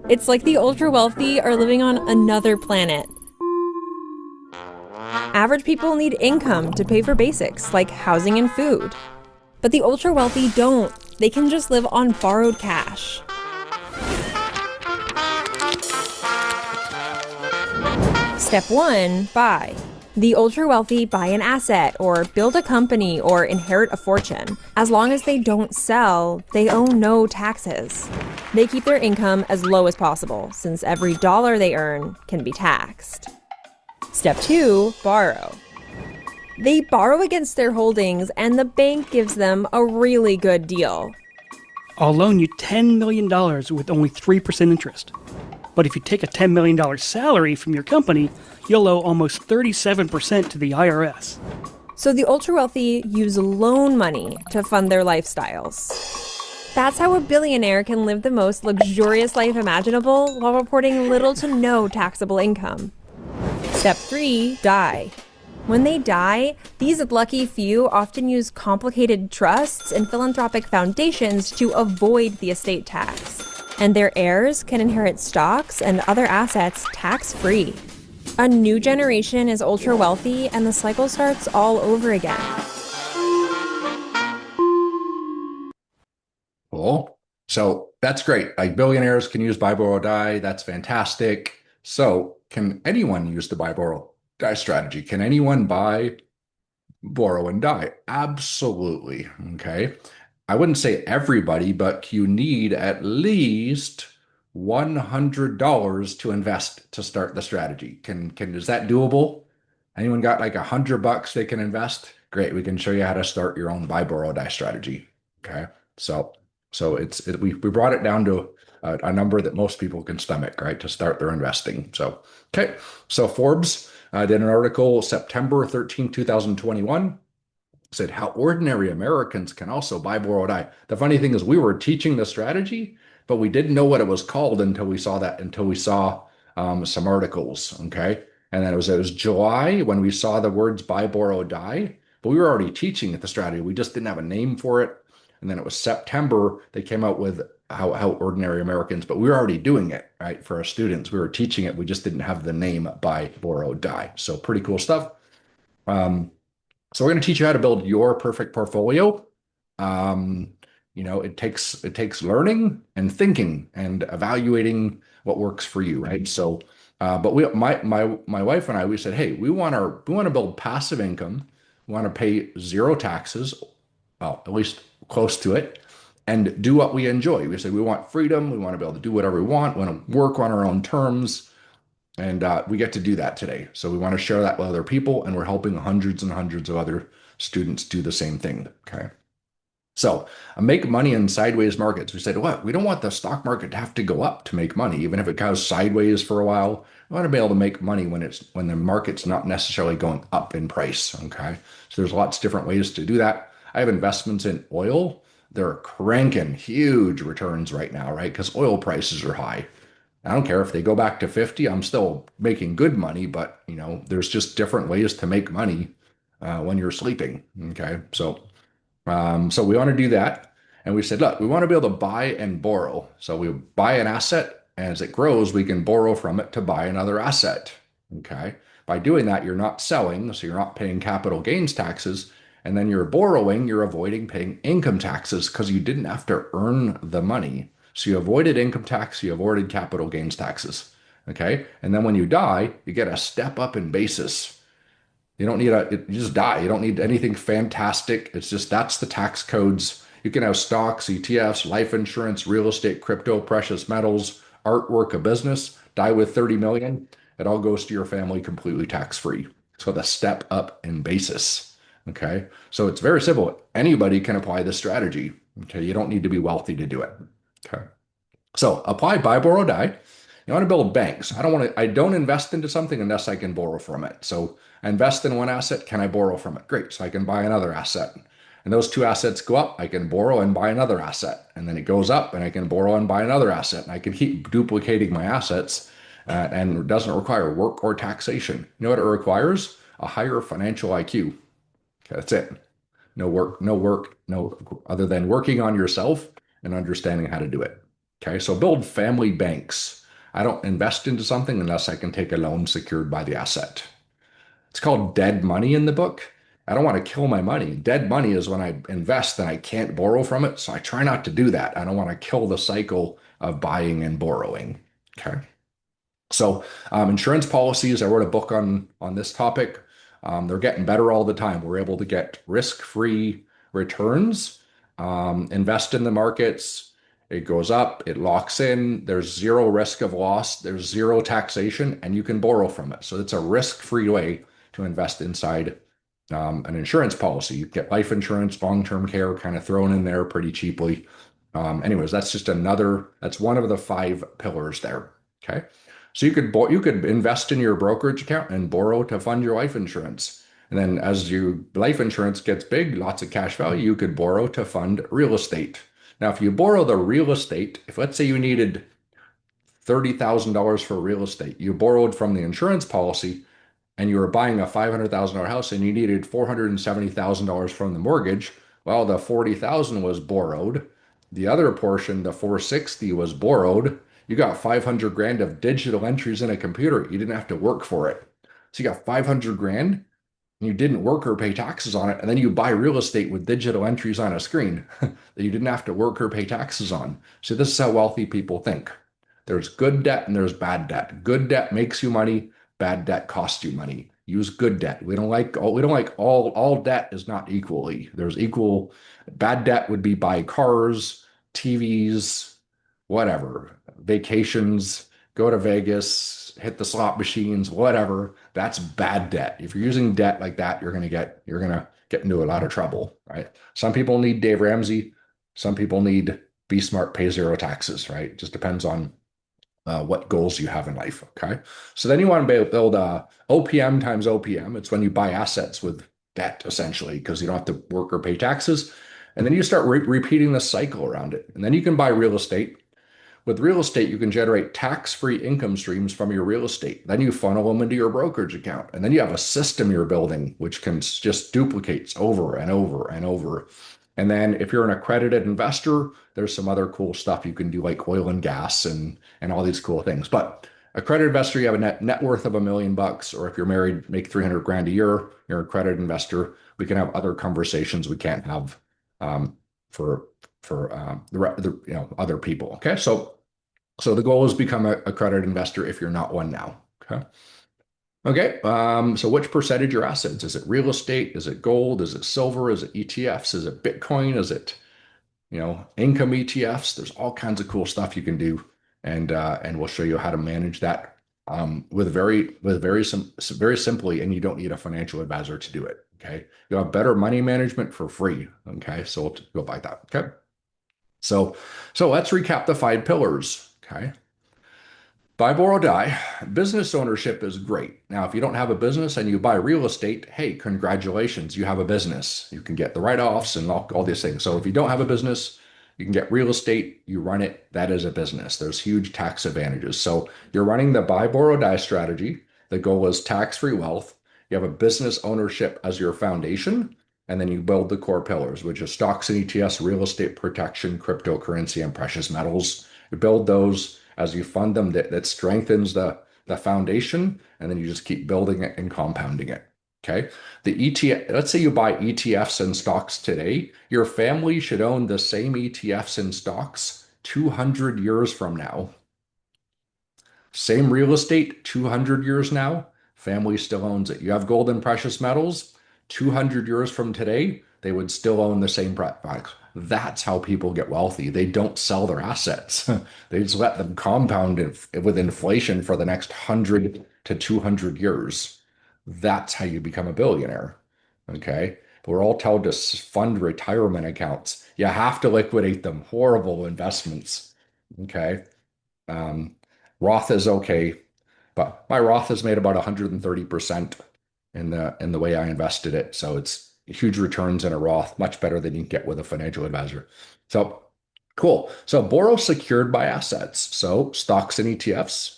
It's like the ultra wealthy are living on another planet. Average people need income to pay for basics like housing and food. But the ultra wealthy don't. They can just live on borrowed cash. Step 1, buy. The ultra-wealthy buy an asset or build a company or inherit a fortune. As long as they don't sell, they owe no taxes. They keep their income as low as possible, since every dollar they earn can be taxed. Step 2, borrow. They borrow against their holdings, and the bank gives them a really good deal. I'll loan you $10 million with only 3% interest. But if you take a $10 million salary from your company, you'll owe almost 37% to the IRS. So the ultra-wealthy use loan money to fund their lifestyles. That's how a billionaire can live the most luxurious life imaginable while reporting little to no taxable income. Step 3, die. When they die, these lucky few often use complicated trusts and philanthropic foundations to avoid the estate tax. And their heirs can inherit stocks and other assets tax-free. A new generation is ultra-wealthy, and the cycle starts all over again. Cool. So that's great. Like billionaires can use buy, borrow, die. That's fantastic. So can anyone use the buy, borrow, die strategy? Can anyone buy, borrow, and die? Absolutely. Okay. I wouldn't say everybody, but you need at least $100 to invest to start the strategy. Is that doable? Anyone got like $100 they can invest? Great, we can show you how to start your own buy, borrow, die strategy. Okay, so we brought it down to a number that most people can stomach, right, to start their investing. So okay, so Forbes did an article September 13, 2021. Said how ordinary Americans can also buy, borrow, die. The funny thing is we were teaching the strategy. but we didn't know what it was called until we saw some articles. Okay. And then it was July when we saw the words buy, borrow, die, but we were already teaching it the strategy. We just didn't have a name for it. And then it was September, they came out with how ordinary Americans, but we were already doing it, right? For our students, we were teaching it. We just didn't have the name buy, borrow, die. So pretty cool stuff. Um, so we're going to teach you how to build your perfect portfolio. Um, it takes learning and thinking and evaluating what works for you, right? So, but my wife and I, we said, hey, we want to build passive income. We want to pay zero taxes, well, at least close to it, and do what we enjoy. We say we want freedom. We want to be able to do whatever we want to work on our own terms. And we get to do that today. So we want to share that with other people, and we're helping hundreds and hundreds of other students do the same thing. Okay. So make money in sideways markets. We said, what? We don't want the stock market to have to go up to make money, even if it goes sideways for a while. We want to be able to make money when the market's not necessarily going up in price. Okay. So there's lots of different ways to do that. I have investments in oil. They're cranking huge returns right now, right? Because oil prices are high. I don't care if they go back to 50, I'm still making good money, but there's just different ways to make money when you're sleeping. Okay. So we want to do that. And we said, look, we want to be able to buy and borrow. So we buy an asset, and as it grows, we can borrow from it to buy another asset. Okay. By doing that, you're not selling, so you're not paying capital gains taxes. And then you're borrowing, you're avoiding paying income taxes because you didn't have to earn the money. So you avoided income tax, you avoided capital gains taxes. Okay. And then when you die, you get a step up in basis. You just die. You don't need anything fantastic. It's just that's the tax codes. You can have stocks, ETFs, life insurance, real estate, crypto, precious metals, artwork, a business, die with 30 million. It all goes to your family completely tax free. So the step up in basis. Okay. So it's very simple. Anybody can apply this strategy. Okay. You don't need to be wealthy to do it. Okay. So apply, buy, borrow, die. You want to build banks. I don't invest into something unless I can borrow from it. So I invest in one asset. Can I borrow from it? Great. So I can buy another asset. And those two assets go up. I can borrow and buy another asset. And then it goes up and I can borrow and buy another asset. And I can keep duplicating my assets and it doesn't require work or taxation. You know what it requires? A higher financial IQ. Okay, that's it. No other than working on yourself and understanding how to do it. Okay, so build family banks. I don't invest into something unless I can take a loan secured by the asset. It's called dead money in the book. I don't want to kill my money. Dead money is when I invest and I can't borrow from it. So I try not to do that. I don't want to kill the cycle of buying and borrowing. Okay. So insurance policies, I wrote a book on this topic. They're getting better all the time. We're able to get risk-free returns, invest in the markets. It goes up, it locks in, there's zero risk of loss, there's zero taxation, and you can borrow from it. So it's a risk-free way to invest inside an insurance policy. You get life insurance, long-term care kind of thrown in there pretty cheaply. Anyways, that's one of the 5 pillars there. Okay. So you could invest in your brokerage account and borrow to fund your life insurance. And then as your life insurance gets big, lots of cash value, you could borrow to fund real estate. Now, if you borrow the real estate, if let's say you needed $30,000 for real estate, you borrowed from the insurance policy and you were buying a $500,000 house and you needed $470,000 from the mortgage, well, the 40,000 was borrowed. The other portion, the 460 was borrowed. You got 500 grand of digital entries in a computer. You didn't have to work for it. So you got 500 grand and you didn't work or pay taxes on it. And then you buy real estate with digital entries on a screen that you didn't have to work or pay taxes on. So this is how wealthy people think. There's good debt and there's bad debt. Good debt makes you money. Bad debt costs you money. Use good debt. We don't like all debt is not equally. There's equal. Bad debt would be buy cars, TVs, whatever, vacations, go to Vegas, hit the slot machines, whatever. That's bad debt. If you're using debt like that, you're gonna get into a lot of trouble, right? Some people need Dave Ramsey. Some people need be smart, pay zero taxes, right? It just depends on what goals you have in life. Okay. So then you want to build OPM times OPM. It's when you buy assets with debt, essentially, because you don't have to work or pay taxes. And then you start repeating the cycle around it. And then you can buy real estate. with real estate, you can generate tax-free income streams from your real estate. Then you funnel them into your brokerage account. And then you have a system you're building, which can just duplicates over and over and over. And then if you're an accredited investor, there's some other cool stuff you can do like oil and gas and all these cool things. But accredited investor, you have a net worth of $1 million, or if you're married, make 300 grand a year, you're an accredited investor. We can have other conversations we can't have for other people. Okay, so the goal is become a accredited investor if you're not one now. Okay. Okay. So which percentage are assets? Is it real estate? Is it gold? Is it silver? Is it ETFs? Is it Bitcoin? Is it, income ETFs? There's all kinds of cool stuff you can do, and we'll show you how to manage that very simply, and you don't need a financial advisor to do it. Okay. You'll have better money management for free. Okay. So we'll go by that. Okay. So let's recap the 5 pillars. Okay. Buy, borrow, die. Business ownership is great. Now, if you don't have a business and you buy real estate, hey, congratulations, you have a business. You can get the write-offs and all these things. So if you don't have a business, you can get real estate, you run it, that is a business. There's huge tax advantages. So you're running the buy, borrow, die strategy. The goal is tax-free wealth. You have a business ownership as your foundation, and then you build the core pillars, which is stocks and ETFs, real estate protection, cryptocurrency, and precious metals. You build those as you fund them, that strengthens the foundation, and then you just keep building it and compounding it. Okay. The ETF, let's say you buy ETFs and stocks today, your family should own the same ETFs and stocks 200 years from now. Same real estate 200 years now, family still owns it. You have gold and precious metals, 200 years from today, they would still own the same products. That's how people get wealthy. They don't sell their assets. They just let them compound with inflation for the next 100 to 200 years. That's how you become a billionaire. Okay. We're all told to fund retirement accounts. You have to liquidate them. Horrible investments. Okay. Roth is okay, but my Roth has made about 130% in the way I invested it. So it's huge returns in a Roth, much better than you can get with a financial advisor. So cool. So borrow secured by assets. So stocks and ETFs.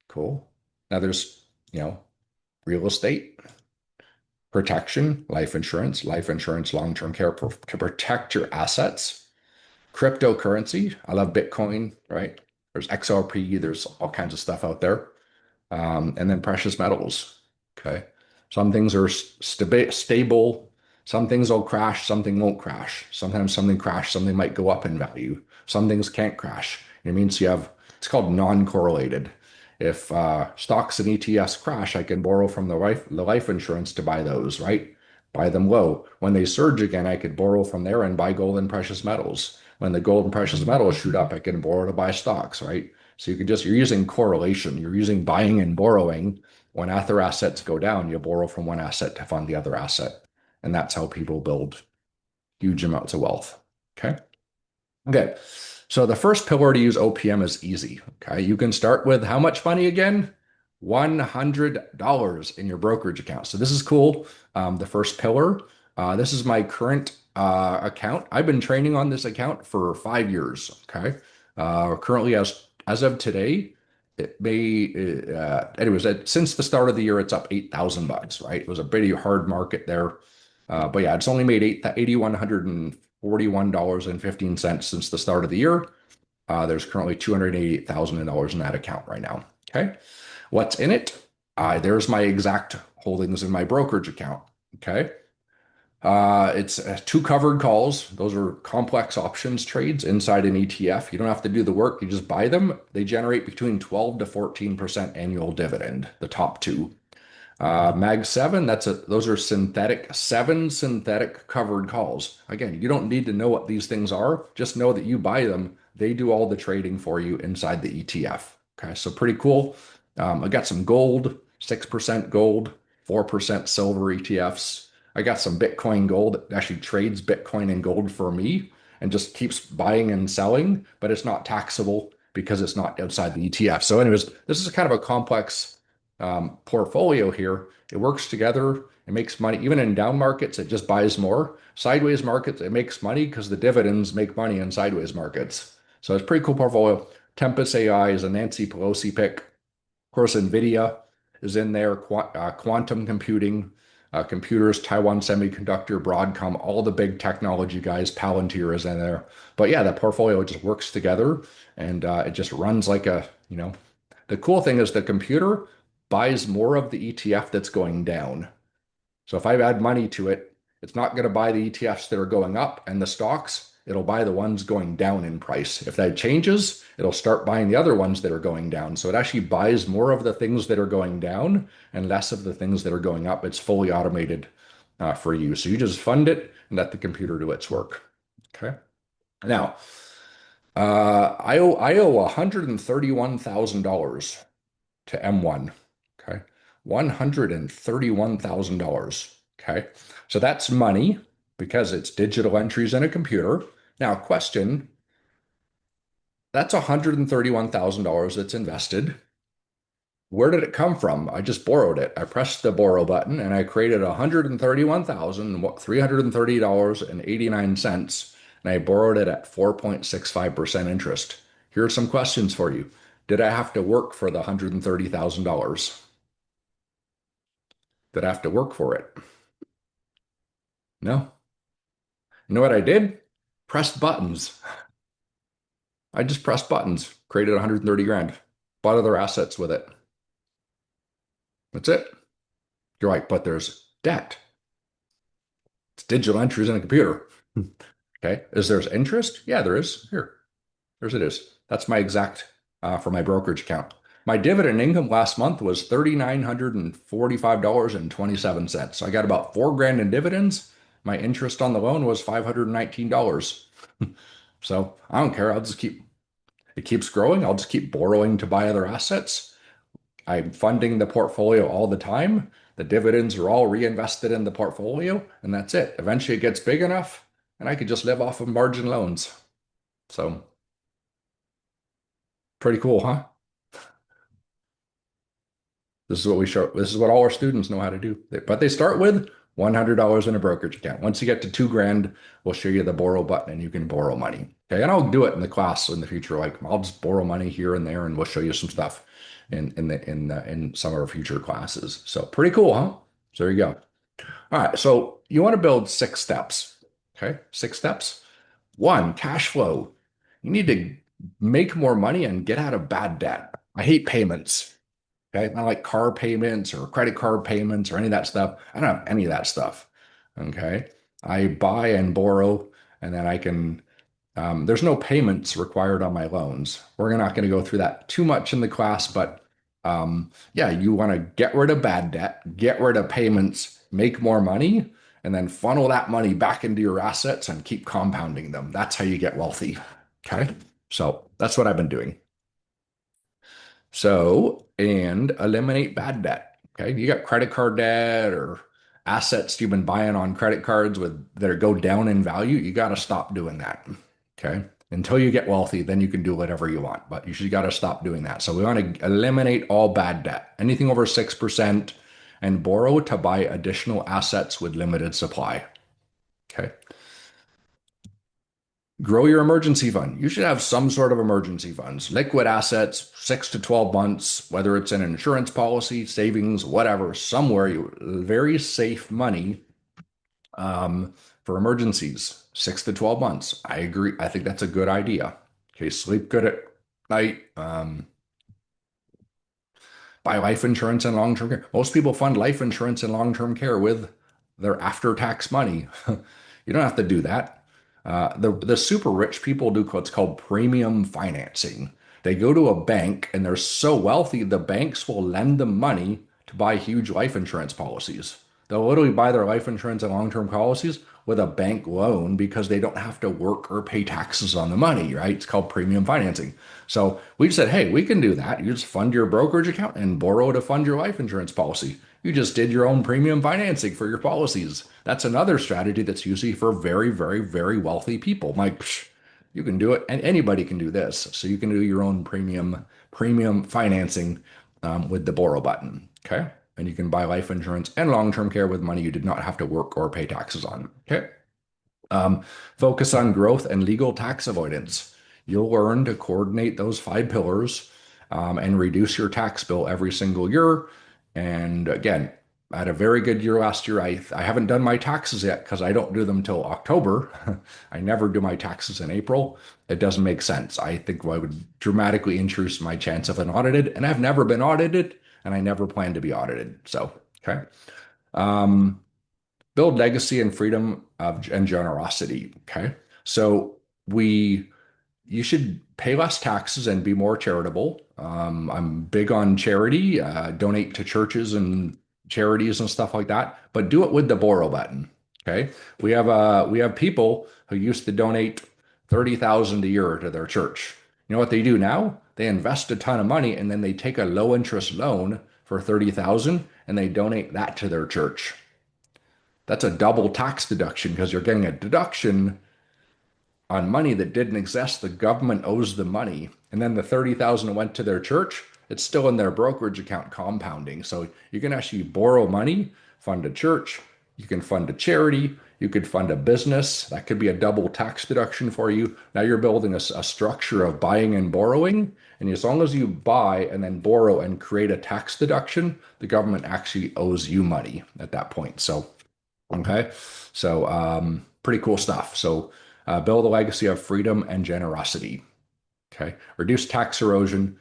Cool. Now there's, real estate, protection, life insurance, long-term care to protect your assets, cryptocurrency. I love Bitcoin, right? There's XRP, there's all kinds of stuff out there. And then precious metals. Okay. Some things are stable. Some things will crash. Something won't crash. Sometimes something crash. Something might go up in value. Some things can't crash. It means it's called non-correlated. If stocks and ETFs crash, I can borrow from the life insurance to buy those, right? Buy them low. When they surge again, I could borrow from there and buy gold and precious metals. When the gold and precious metals shoot up, I can borrow to buy stocks, right? So you're using correlation. You're using buying and borrowing. When other assets go down, you borrow from one asset to fund the other asset. And that's how people build huge amounts of wealth. Okay. Okay. So the first pillar to use OPM is easy. Okay. You can start with how much money again? $100 in your brokerage account. So this is cool. The first pillar. This is my current account. I've been training on this account for 5 years. Okay. Currently, as of today, since the start of the year, it's up $8,000, right? It was a pretty hard market there. But yeah, it's only made $8,141.15 since the start of the year. There's currently $288,000 in that account right now. Okay. What's in it? There's my exact holdings in my brokerage account. Okay. It's 2 covered calls. Those are complex options trades inside an ETF. You don't have to do the work. You just buy them. They generate between 12 to 14% annual dividend, the top 2. Mag 7, those are 7 synthetic covered calls. Again, you don't need to know what these things are. Just know that you buy them. They do all the trading for you inside the ETF. Okay, so pretty cool. I got some gold, 6% gold, 4% silver ETFs. I got some Bitcoin gold that actually trades Bitcoin and gold for me and just keeps buying and selling, but it's not taxable because it's not outside the ETF. So anyways, this is kind of a complex portfolio here. It works together. It makes money. Even in down markets, it just buys more. Sideways markets, it makes money because the dividends make money in sideways markets. So it's a pretty cool portfolio. Tempest AI is a Nancy Pelosi pick. Of course, NVIDIA is in there, quantum computing, computers, Taiwan Semiconductor, Broadcom, all the big technology guys, Palantir is in there. But yeah, the portfolio just works together and it just runs like the cool thing is the computer buys more of the ETF that's going down. So if I add money to it, it's not going to buy the ETFs that are going up and the stocks. It'll buy the ones going down in price. If that changes, it'll start buying the other ones that are going down. So it actually buys more of the things that are going down and less of the things that are going up. It's fully automated for you. So you just fund it and let the computer do its work. Okay. Now, I owe $131,000 to M1. Okay. $131,000. Okay. So that's money because it's digital entries in a computer. Now, question, that's $131,000 that's invested. Where did it come from? I just borrowed it. I pressed the borrow button and I created $131,330.89 and I borrowed it at 4.65% interest. Here are some questions for you. Did I have to work for the $130,000? Did I have to work for it? No. You know what I did? Pressed buttons. I just pressed buttons, created 130 grand, bought other assets with it. That's it. You're right, but there's debt. It's digital entries in a computer. Okay. Is there's interest? Yeah, there is. Here. There's it is. That's my exact for my brokerage account. My dividend income last month was $3,945.27. So I got about 4 grand in dividends. My interest on the loan was $519. So I don't care. It keeps growing. I'll just keep borrowing to buy other assets. I'm funding the portfolio all the time. The dividends are all reinvested in the portfolio, and that's it. Eventually it gets big enough, and I could just live off of margin loans. So pretty cool, huh? This is what we show. This is what all our students know how to do. But they start with $100 in a brokerage account. Once you get to 2 grand, we'll show you the borrow button and you can borrow money. Okay. And I'll do it in the class in the future. Like I'll just borrow money here and there and we'll show you some stuff in some of our future classes. So pretty cool, huh? So there you go. All right. So you want to build 6 steps. Okay. 6 steps. 1, cash flow. You need to make more money and get out of bad debt. I hate payments. Okay. I don't like car payments or credit card payments or any of that stuff. I don't have any of that stuff. Okay. I buy and borrow, and then I can, there's no payments required on my loans. We're not going to go through that too much in the class, but yeah, you want to get rid of bad debt, get rid of payments, make more money, and then funnel that money back into your assets and keep compounding them. That's how you get wealthy. Okay. So that's what I've been doing. So, and eliminate bad debt. Okay. You got credit card debt or assets you've been buying on credit cards with that go down in value. You got to stop doing that. Okay. Until you get wealthy, then you can do whatever you want, but you should got to stop doing that. So we want to eliminate all bad debt, anything over 6%, and borrow to buy additional assets with limited supply. Okay. Grow your emergency fund. You should have some sort of emergency funds, liquid assets, 6 to 12 months, whether it's an insurance policy, savings, whatever, somewhere, very safe money for emergencies, 6 to 12 months. I agree. I think that's a good idea. Okay, sleep good at night. Buy life insurance and long-term care. Most people fund life insurance and long-term care with their after-tax money. You don't have to do that. The super rich people do what's called premium financing. They go to a bank and they're so wealthy, the banks will lend them money to buy huge life insurance policies. They'll literally buy their life insurance and long-term policies with a bank loan because they don't have to work or pay taxes on the money, right? It's called premium financing. So we said, hey, we can do that. You just fund your brokerage account and borrow to fund your life insurance policy. You just did your own premium financing for your policies. That's another strategy that's usually for very, very, very wealthy people. Like, you can do it, and anybody can do this. So you can do your own premium financing with the borrow button. Okay. And you can buy life insurance and long-term care with money you did not have to work or pay taxes on. Okay. Focus on growth and legal tax avoidance. You'll learn to coordinate those 5 pillars and reduce your tax bill every single year. And again, I had a very good year last year. I haven't done my taxes yet because I don't do them till October. I never do my taxes in April. It doesn't make sense. I think I would dramatically increase my chance of an audited, and I've never been audited, and I never plan to be audited. So, okay. Um, Build legacy and freedom and generosity. Okay. So we you should pay less taxes and be more charitable. I'm big on charity, donate to churches and charities and stuff like that, but do it with the borrow button. Okay. We have people who used to donate 30,000 a year to their church. You know what they do now? They invest a ton of money and then they take a low interest loan for 30,000 and they donate that to their church. That's a double tax deduction because you're getting a deduction on money that didn't exist. The government owes the money. And then the 30,000 went to their church. It's still in their brokerage account compounding. So you can actually borrow money, fund a church, you can fund a charity, you could fund a business. That could be a double tax deduction for you. Now you're building a structure of buying and borrowing. And as long as you buy and then borrow and create a tax deduction, the government actually owes you money at that point. So, okay. So, pretty cool stuff. So, build a legacy of freedom and generosity. Okay. Reduce tax erosion,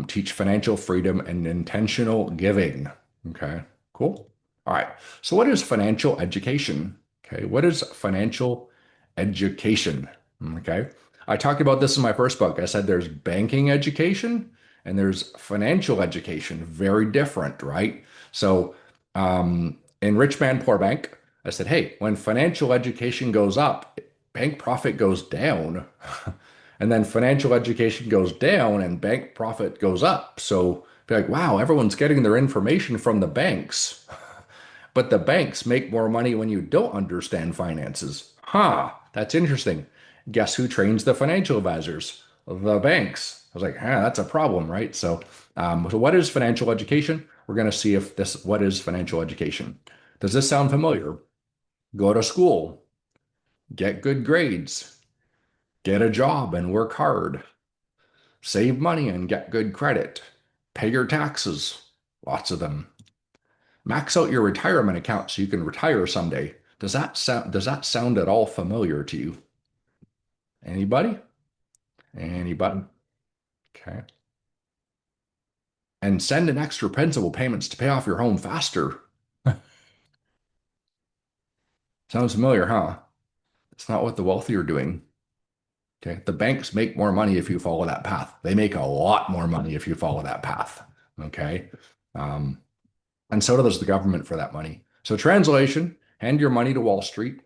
teach financial freedom and intentional giving. Okay. Cool. All right. So, what is financial education? Okay. What is financial education? Okay. I talked about this in my first book. I said there's banking education and there's financial education. Very different, right? So, in Rich Man, Poor Bank, I said, hey, when financial education goes up, bank profit goes down. And then financial education goes down and bank profit goes up. So be like, wow, everyone's getting their information from the banks. But the banks make more money when you don't understand finances. Huh, that's interesting. Guess who trains the financial advisors? The banks. I was like, that's a problem, right? So what is financial education? We're going to see if what is financial education. Does this sound familiar? Go to school, get good grades, get a job and work hard, save money and get good credit, pay your taxes, lots of them. Max out your retirement account so you can retire someday. Does that sound at all familiar to you? Anybody? Anybody? Okay. And send in extra principal payments to pay off your home faster. Sounds familiar, huh? It's not what the wealthy are doing. Okay. The banks make more money if you follow that path. They make a lot more money if you follow that path. Okay. Um, and so does the government for that money. So, translation, hand your money to Wall Street,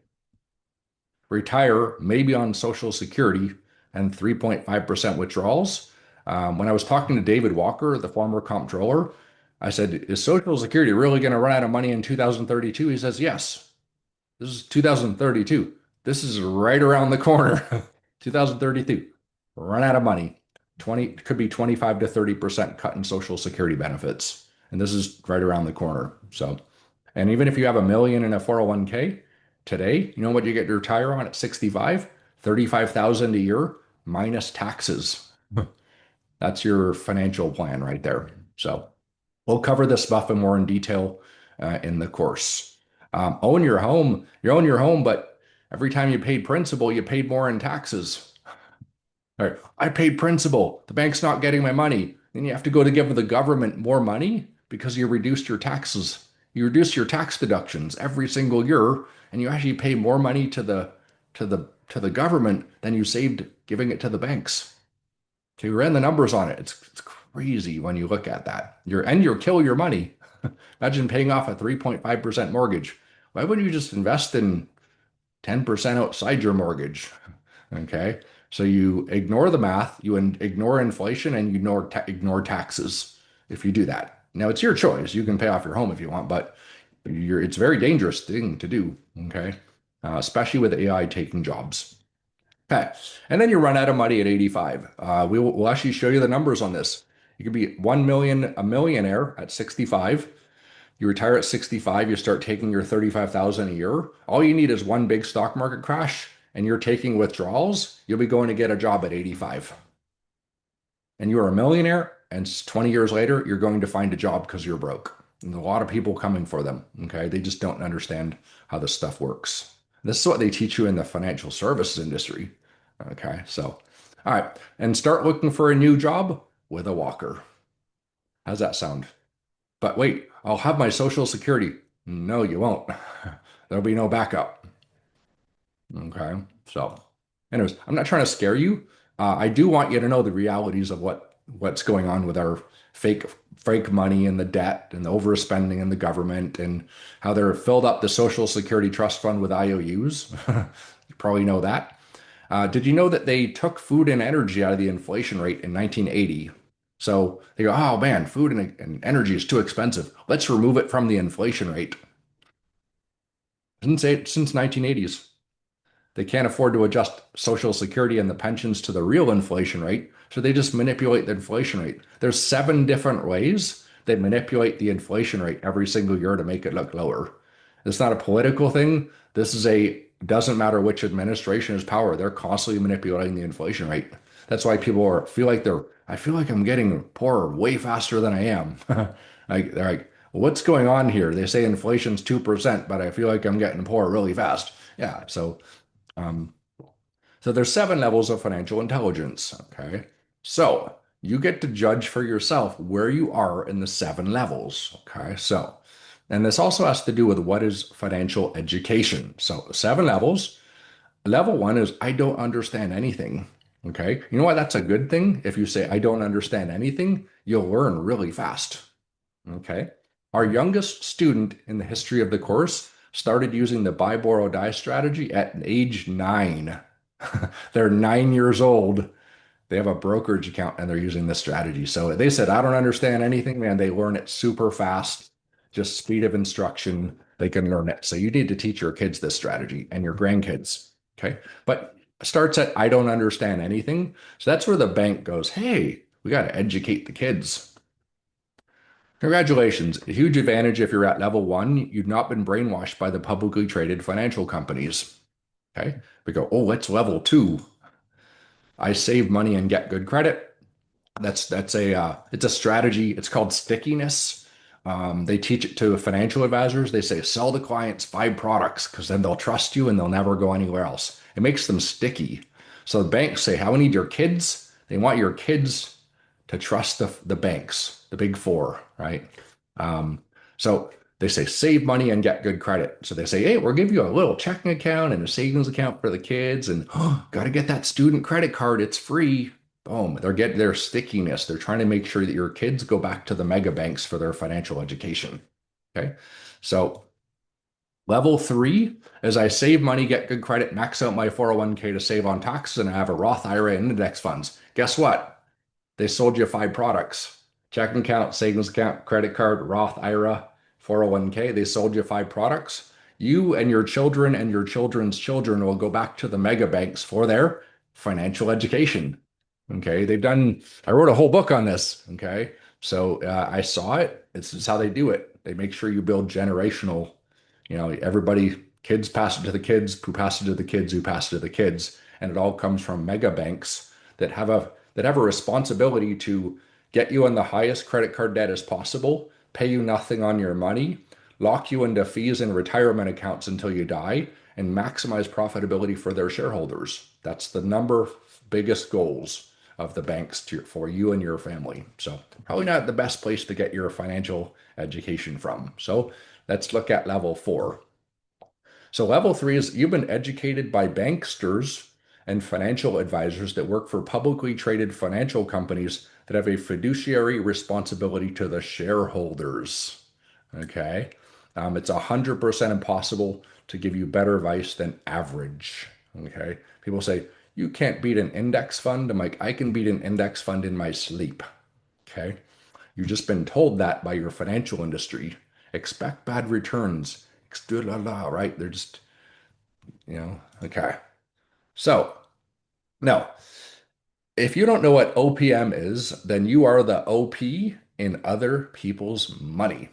retire maybe on Social Security and 3.5% withdrawals. When I was talking to David Walker, the former comptroller, I said, is Social Security really going to run out of money in 2032? He says, yes. This is 2032. This is right around the corner. 2032. Run out of money. 20 could be 25 to 30% cut in Social Security benefits. And this is right around the corner. So, and even if you have a million in a 401k today, you know what you get to retire on at 65? 35,000 a year minus taxes. That's your financial plan right there. So, we'll cover this stuff in more in detail in the course. Own your home. You own your home, but every time you paid principal, you paid more in taxes. All right, I paid principal. The bank's not getting my money. Then you have to go to give the government more money because you reduced your taxes. You reduce your tax deductions every single year, and you actually pay more money to the government than you saved giving it to the banks. So you ran the numbers on it. It's crazy when you look at that. You'll kill your money. Imagine paying off a 3.5% mortgage. Why wouldn't you just invest in 10% outside your mortgage? Okay. So you ignore the math, you ignore inflation, and you ignore taxes if you do that. Now it's your choice. You can pay off your home if you want, but it's a very dangerous thing to do. Okay. Especially with AI taking jobs. Okay. And then you run out of money at 85. We'll actually show you the numbers on this. You could be 1 million, a millionaire at 65. You retire at 65, you start taking your 35,000 a year. All you need is one big stock market crash, and you're taking withdrawals, you'll be going to get a job at 85. And you're a millionaire, and 20 years later, you're going to find a job because you're broke. And a lot of people coming for them. Okay. They just don't understand how this stuff works. This is what they teach you in the financial services industry. Okay. So, all right. And start looking for a new job with a walker. How's that sound? But wait, I'll have my social security. No, you won't. There'll be no backup. Okay. So, anyways, I'm not trying to scare you. I do want you to know the realities of what's going on with our fake fake money and the debt and the overspending in the government and how they're filled up the Social Security Trust Fund with IOUs. You probably know that. Did you know that they took food and energy out of the inflation rate in 1980? So they go, oh man, food and energy is too expensive. Let's remove it from the inflation rate. Since 1980s. They can't afford to adjust Social Security and the pensions to the real inflation rate, so they just manipulate the inflation rate. There's 7 different ways they manipulate the inflation rate every single year to make it look lower. It's not a political thing. This is a doesn't matter which administration is power. They're constantly manipulating the inflation rate. That's why people I feel like I'm getting poorer way faster than I am. They're like, well, what's going on here? They say inflation's 2%, but I feel like I'm getting poorer really fast. Yeah, um, so there's 7 levels of financial intelligence. Okay. So you get to judge for yourself where you are in the 7 levels. Okay. So, and this also has to do with what is financial education. So 7 levels. Level 1 is I don't understand anything. Okay. You know why that's a good thing? If you say I don't understand anything, you'll learn really fast. Okay. Our youngest student in the history of the course started using the buy, borrow, die strategy at age 9. They're 9 years old. They have a brokerage account and they're using this strategy. So they said, I don't understand anything, man. They learn it super fast, just speed of instruction. They can learn it. So you need to teach your kids this strategy and your grandkids. Okay. But it starts at I don't understand anything. So that's where the bank goes, hey, we got to educate the kids. Congratulations. A huge advantage if you're at level 1. You've not been brainwashed by the publicly traded financial companies. Okay. We go, oh, what's level 2? I save money and get good credit. It's a strategy. It's called stickiness. They teach it to financial advisors. They say sell the clients 5 products because then they'll trust you and they'll never go anywhere else. It makes them sticky. So the banks say, how we need your kids? They want your kids to trust the banks, the big 4, right? So they say save money and get good credit. So they say, hey, we'll give you a little checking account and a savings account for the kids, and got to get that student credit card. It's free. Boom. They're getting their stickiness. They're trying to make sure that your kids go back to the mega banks for their financial education. Okay. So level 3 is I save money, get good credit, max out my 401k to save on taxes, and I have a Roth IRA and index funds. Guess what? They sold you 5 products. Checking account, savings account, credit card, Roth IRA, 401k. They sold you 5 products. You and your children and your children's children will go back to the mega banks for their financial education. Okay. I wrote a whole book on this. Okay. So I saw it. This is how they do it. They make sure you build generational, everybody, kids pass it to the kids, who pass it to the kids, who pass it to the kids. And it all comes from mega banks that have a responsibility to get you on the highest credit card debt as possible, pay you nothing on your money, lock you into fees and retirement accounts until you die, and maximize profitability for their shareholders. That's the biggest goals of the banks for you and your family. So probably not the best place to get your financial education from. So let's look at level 4. So level 3 is you've been educated by banksters and financial advisors that work for publicly traded financial companies that have a fiduciary responsibility to the shareholders. Okay. It's 100% impossible to give you better advice than average. Okay. People say, you can't beat an index fund. I'm like, I can beat an index fund in my sleep. Okay. You've just been told that by your financial industry. Expect bad returns. Right? They're just, okay. So now, if you don't know what OPM is, then you are the OP in other people's money.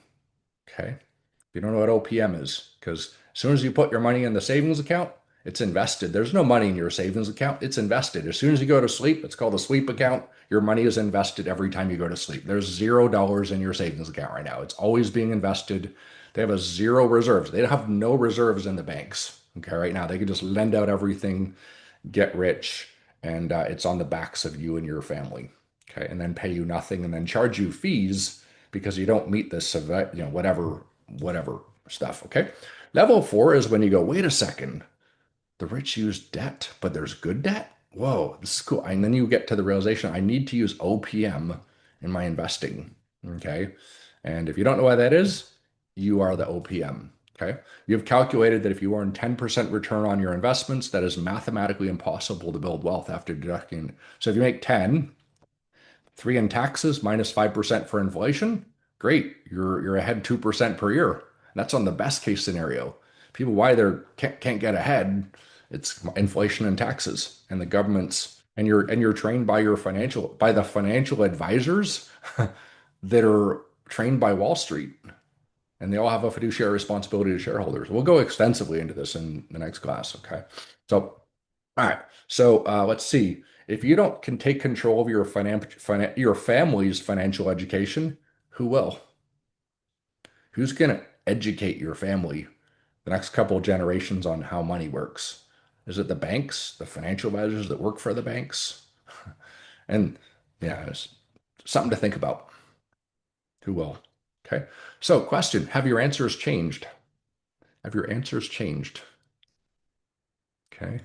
Okay. If you don't know what OPM is, because as soon as you put your money in the savings account, It's invested. There's no money in your savings account. It's invested. As soon as you go to sleep, it's called a sleep account. Your money is invested every time you go to sleep. There's $0 in your savings account right now. It's always being invested. They have a zero reserves. They have no reserves in the banks. Okay, right now they can just lend out everything, get rich, and it's on the backs of you and your family. Okay, and then pay you nothing, and then charge you fees because you don't meet this, whatever stuff. Okay, level four is when you go, wait a second, the rich use debt, but there's good debt. Whoa, this is cool. And then you get to the realization I need to use OPM in my investing. Okay, and if you don't know what that is, you are the OPM. Okay. You've calculated that if you earn 10% return on your investments, that is mathematically impossible to build wealth after deducting. So if you make 10, 3 in taxes, minus 5% for inflation, great. You're ahead 2% per year. That's on the best case scenario. People why they can't get ahead, it's inflation and taxes and the government's and you're trained by the financial advisors that are trained by Wall Street, and they all have a fiduciary responsibility to shareholders. We'll go extensively into this in the next class. Okay. So, all right. So let's see. If you don't can take control of your family's financial education, who will? Who's going to educate your family the next couple of generations on how money works? Is it the banks, the financial advisors that work for the banks? And yeah, it's something to think about. Who will? Okay. So, question, have your answers changed? Have your answers changed? Okay.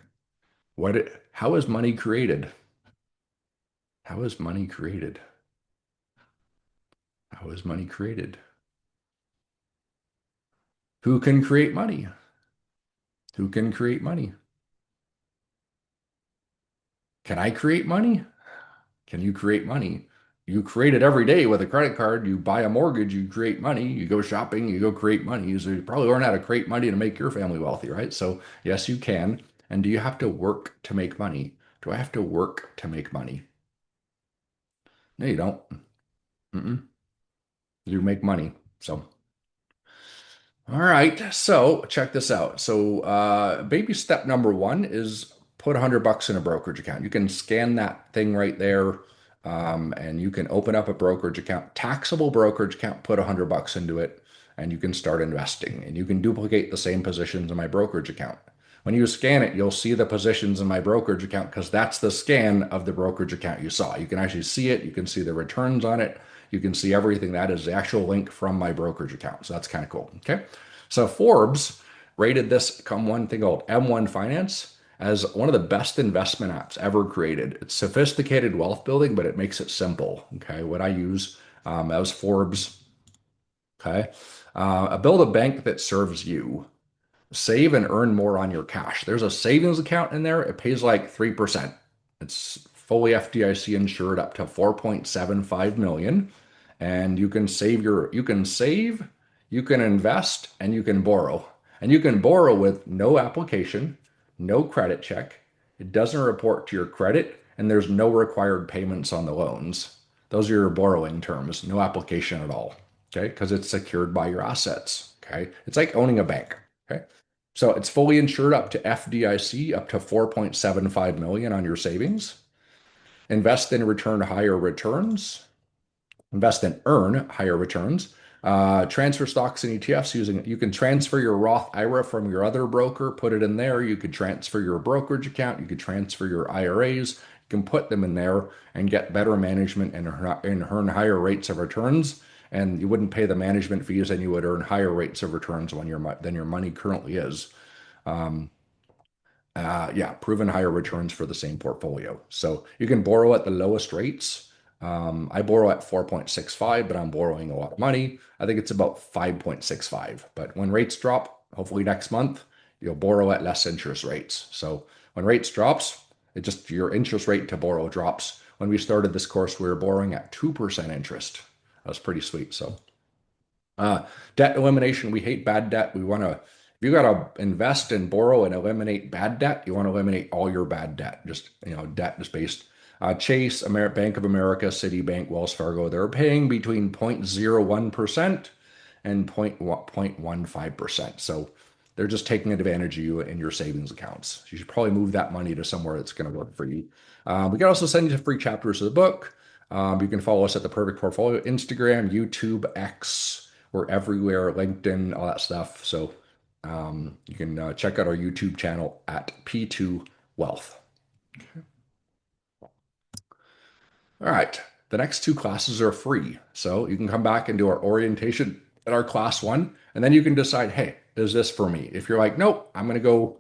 How is money created? How is money created? How is money created? Who can create money? Who can create money? Can I create money? Can you create money? You create it every day with a credit card. You buy a mortgage, you create money. You go shopping, you go create money. So you probably learn how to create money to make your family wealthy, right? So yes, you can. And do you have to work to make money? Do I have to work to make money? No, you don't. Mm-mm. You make money. So, all right. So check this out. So, baby step number one is put $100 in a brokerage account. You can scan that thing right there, and you can open up a brokerage account, taxable brokerage account, put $100 into it, and you can start investing. And you can duplicate the same positions in my brokerage account. When you scan it, you'll see the positions in my brokerage account because that's the scan of the brokerage account you saw. You can actually see it. You can see the returns on it. You can see everything. That is the actual link from my brokerage account. So that's kind of cool. Okay. So Forbes rated this one thing called M1 Finance as one of the best investment apps ever created. It's sophisticated wealth building, but it makes it simple. Okay. What I use as Forbes. Okay. Build a bank that serves you. Save and earn more on your cash. There's a savings account in there. It pays like 3%. It's fully FDIC insured up to 4.75 million. And you can save, you can invest, and you can borrow. And you can borrow with no application, no credit check. It doesn't report to your credit, and there's no required payments on the loans. Those are your borrowing terms, no application at all. Okay, because it's secured by your assets. Okay, it's like owning a bank. Okay. So it's fully insured up to FDIC up to 4.75 million on your savings. Invest in return higher returns. Invest and earn higher returns. Transfer stocks and ETFs using it. You can transfer your Roth IRA from your other broker, put it in there. You could transfer your brokerage account. You could transfer your IRAs. You can put them in there and get better management and earn higher rates of returns. And you wouldn't pay the management fees, and you would earn higher rates of returns than your money currently is. Yeah, proven higher returns for the same portfolio. So you can borrow at the lowest rates. I borrow at 4.65, but I'm borrowing a lot of money. I think it's about 5.65. But when rates drop, hopefully next month, you'll borrow at less interest rates. So when rates drops, your interest rate to borrow drops. When we started this course, we were borrowing at 2% interest. That was pretty sweet. So debt elimination, we hate bad debt. If you got to invest and borrow and eliminate bad debt, you want to eliminate all your bad debt. Debt is based. Chase, Bank of America, Citibank, Wells Fargo, they're paying between 0.01% and 0.15%. So they're just taking advantage of you in your savings accounts. You should probably move that money to somewhere that's going to work for you. We can also send you free chapters of the book. You can follow us at The Perfect Portfolio, Instagram, YouTube, X. We're everywhere, LinkedIn, all that stuff. So you can check out our YouTube channel at P2 Wealth. All right. The next two classes are free. So you can come back and do our orientation at our class one, and then you can decide, hey, is this for me? If you're like, nope, I'm going to go,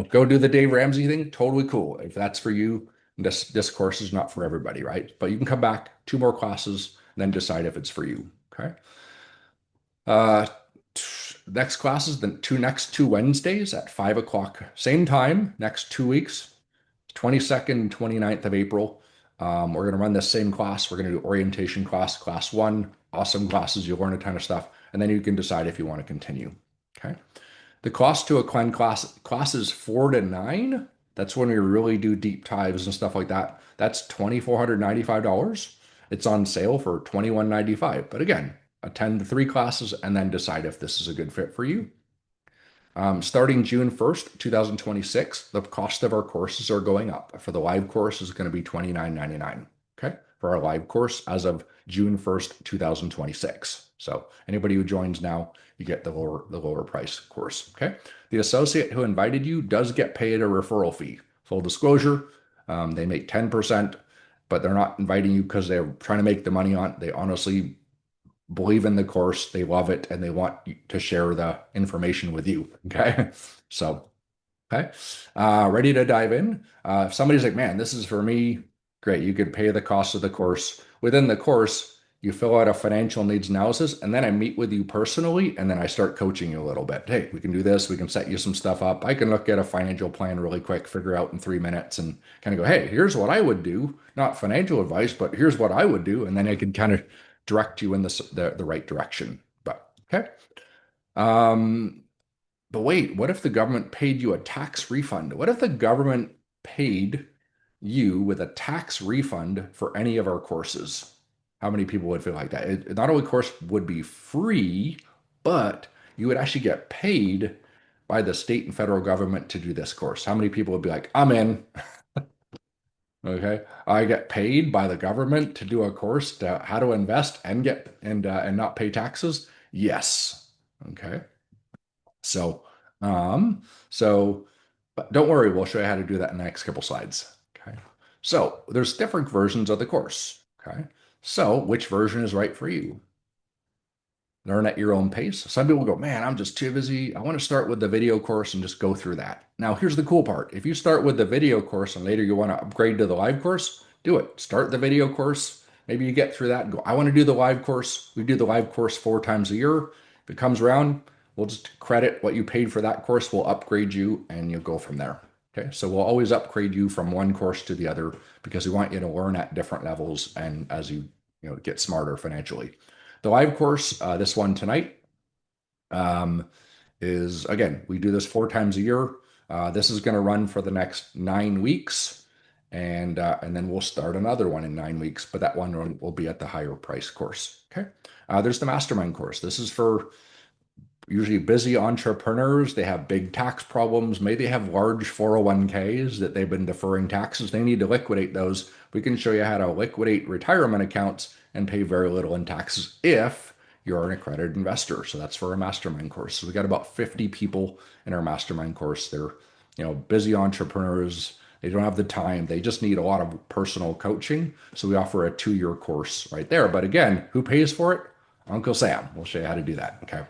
go do the Dave Ramsey thing, totally cool. If that's for you, this course is not for everybody, right? But you can come back, two more classes, and then decide if it's for you. Okay. Uh, Next classes, the next two Wednesdays at 5 o'clock, same time, next 2 weeks, 22nd, 29th of April. We're going to run the same class. We're going to do orientation class, class one, awesome classes. You'll learn a ton of stuff, and then you can decide if you want to continue. Okay. The cost to attend classes 4 to 9. That's when we really do deep dives and stuff like that. That's $2,495. It's on sale for $2,195. But again, attend the 3 classes and then decide if this is a good fit for you. Starting June 1st, 2026, the cost of our courses are going up. For the live course is going to be $29.99. Okay. For our live course as of June 1st, 2026. So anybody who joins now, you get the lower price course. Okay. The associate who invited you does get paid a referral fee. Full disclosure, they make 10%, but they're not inviting you because they're trying to make the money on it. They honestly believe in the course, they love it, and they want to share the information with you. Okay. So, okay. Ready to dive in? If somebody's like, man, this is for me, great. You could pay the cost of the course. Within the course, you fill out a financial needs analysis, and then I meet with you personally, and then I start coaching you a little bit. Hey, we can do this. We can set you some stuff up. I can look at a financial plan really quick, figure out in 3 minutes, and kind of go, hey, here's what I would do. Not financial advice, but here's what I would do. And then I can kind of direct you in the right direction. But okay. But wait, what if the government paid you a tax refund? What if the government paid you with a tax refund for any of our courses? How many people would feel like that? Not only course would be free, but you would actually get paid by the state and federal government to do this course. How many people would be like, I'm in? Okay, I get paid by the government to do a course to how to invest and get and not pay taxes. Yes. Okay. So, um, but don't worry, we'll show you how to do that in the next couple slides. Okay. So there's different versions of the course. Okay. So which version is right for you? Learn at your own pace. Some people go, man, I'm just too busy. I want to start with the video course and just go through that. Now, here's the cool part. If you start with the video course and later you want to upgrade to the live course, do it. Start the video course. Maybe you get through that and go, I want to do the live course. We do the live course 4 times a year. If it comes around, we'll just credit what you paid for that course. We'll upgrade you and you'll go from there. Okay. So we'll always upgrade you from one course to the other because we want you to learn at different levels and as you get smarter financially. The live course, this one tonight, is again, we do this 4 times a year. This is going to run for the next 9 weeks, and then we'll start another one in 9 weeks. But that one will be at the higher price course. Okay. There's the mastermind course. This is for usually busy entrepreneurs. They have big tax problems. Maybe they have large 401ks that they've been deferring taxes. They need to liquidate those. We can show you how to liquidate retirement accounts and pay very little in taxes if you're an accredited investor. So that's for a mastermind course. So we got about 50 people in our mastermind course. They're, busy entrepreneurs. They don't have the time. They just need a lot of personal coaching. So we offer a 2-year course right there. But again, who pays for it? Uncle Sam. We'll show you how to do that. Okay.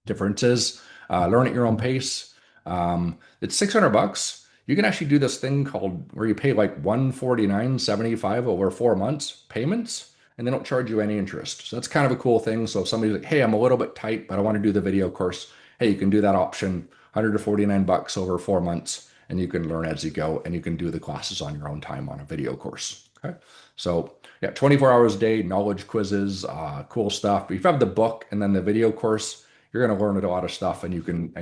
Differences, learn at your own pace. It's $600. You can actually do this thing called where you pay like $149.75 over 4 months payments, and they don't charge you any interest. So that's kind of a cool thing. So if somebody's like, hey, I'm a little bit tight, but I want to do the video course. Hey, you can do that option, $149 over 4 months, and you can learn as you go, and you can do the classes on your own time on a video course. Okay. So yeah, 24 hours a day, knowledge quizzes, cool stuff. If you have the book and then the video course, you're going to learn a lot of stuff, and you can,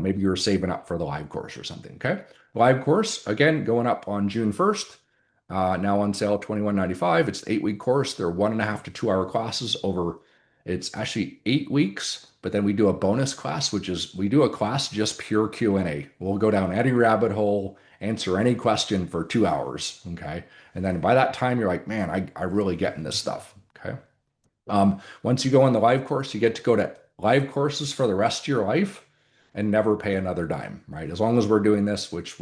maybe you're saving up for the live course or something. Okay. Live course, again, going up on June 1st, now on sale, $21.95. It's an 8-week course. They're 1.5 to 2 hour classes it's actually 8 weeks, But then we do a bonus class, which is we do a class just pure Q&A. We'll go down any rabbit hole, answer any question for 2 hours. Okay. And then by that time, you're like, man, I really get in this stuff. Okay. Once you go on the live course, you get to go to live courses for the rest of your life and never pay another dime, right? As long as we're doing this, which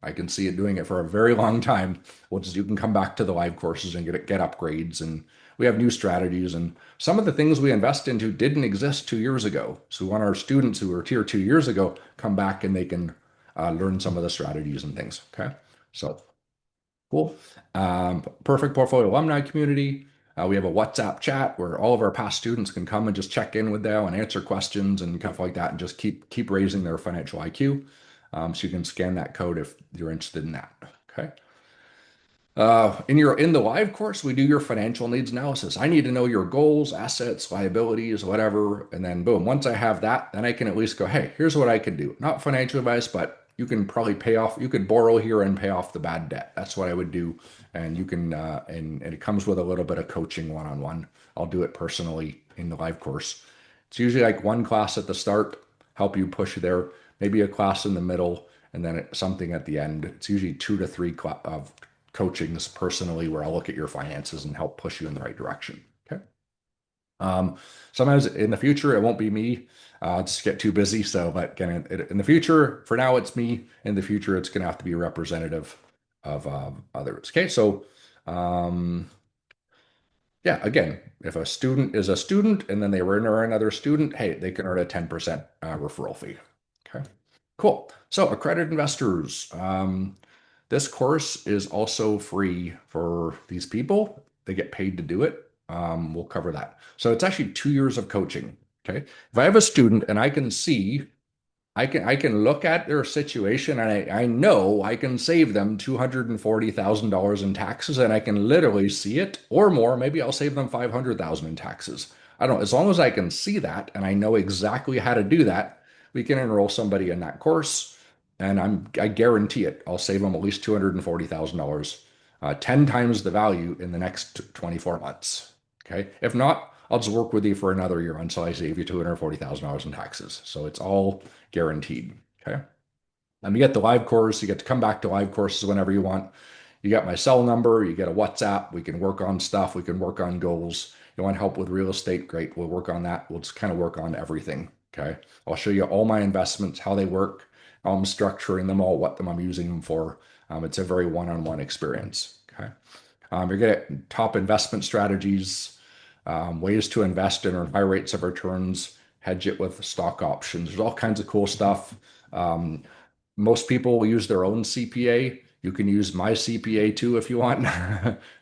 I can see it doing it for a very long time, which is you can come back to the live courses and get upgrades, and we have new strategies, and some of the things we invest into didn't exist 2 years ago. So we want our students who were tier 2 years ago come back and they can learn some of the strategies and things. Okay, so cool. Perfect Portfolio alumni community. We have a WhatsApp chat where all of our past students can come and just check in with them and answer questions and stuff like that, and just keep raising their financial IQ. So you can scan that code if you're interested in that. Okay. In the live course, we do your financial needs analysis. I need to know your goals, assets, liabilities, whatever, and then boom. Once I have that, then I can at least go, hey, here's what I can do. Not financial advice, but you can probably pay off. You could borrow here and pay off the bad debt. That's what I would do, and you can, and it comes with a little bit of coaching one-on-one. I'll do it personally in the live course. It's usually like one class at the start, help you push there, maybe a class in the middle, and then something at the end. It's usually 2 to 3 of coachings personally where I'll look at your finances and help push you in the right direction. Okay. Sometimes in the future, it won't be me. I'll just get too busy. So, but again, in the future, for now, it's me. In the future, it's going to have to be a representative of others. Okay. So, yeah, again, if a student is a student and then they earn another student, hey, they can earn a 10% referral fee. Okay, cool. So accredited investors, this course is also free for these people. They get paid to do it. We'll cover that. So it's actually 2 years of coaching. Okay, if I have a student and I can see I can look at their situation and I know I can save them $240,000 in taxes, and I can literally see it or more. Maybe I'll save them 500,000 in taxes. I don't know. As long as I can see that and I know exactly how to do that, we can enroll somebody in that course, and I guarantee it. I'll save them at least $240,000, 10 times the value in the next 24 months. Okay. If not, I'll just work with you for another year until I save you $240,000 in taxes. So it's all guaranteed. Okay. You get the live course. You get to come back to live courses whenever you want. You got my cell number. You get a WhatsApp. We can work on stuff. We can work on goals. You want help with real estate? Great. We'll work on that. We'll just kind of work on everything. Okay. I'll show you all my investments, how they work, how I'm structuring them all, what I'm using them for. It's a very one-on-one experience. Okay. You're getting top investment strategies, ways to invest and earn high rates of returns, hedge it with stock options. There's all kinds of cool stuff. Most people will use their own CPA. You can use my CPA too if you want.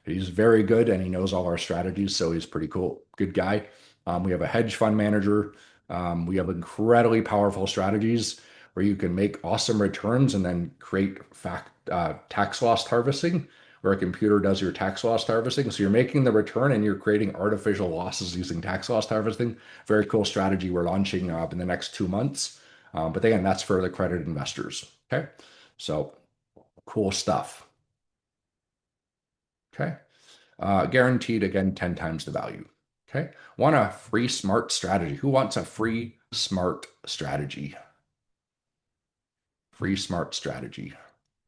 He's very good and he knows all our strategies, so he's pretty cool, good guy. We have a hedge fund manager. We have incredibly powerful strategies where you can make awesome returns and then create tax loss harvesting, where a computer does your tax loss harvesting. So you're making the return and you're creating artificial losses using tax loss harvesting. Very cool strategy we're launching in the next 2 months. But again, that's for the accredited investors. Okay. So cool stuff. Okay. Guaranteed, again, 10 times the value. Okay. Want a free smart strategy? Who wants a free smart strategy? Free smart strategy.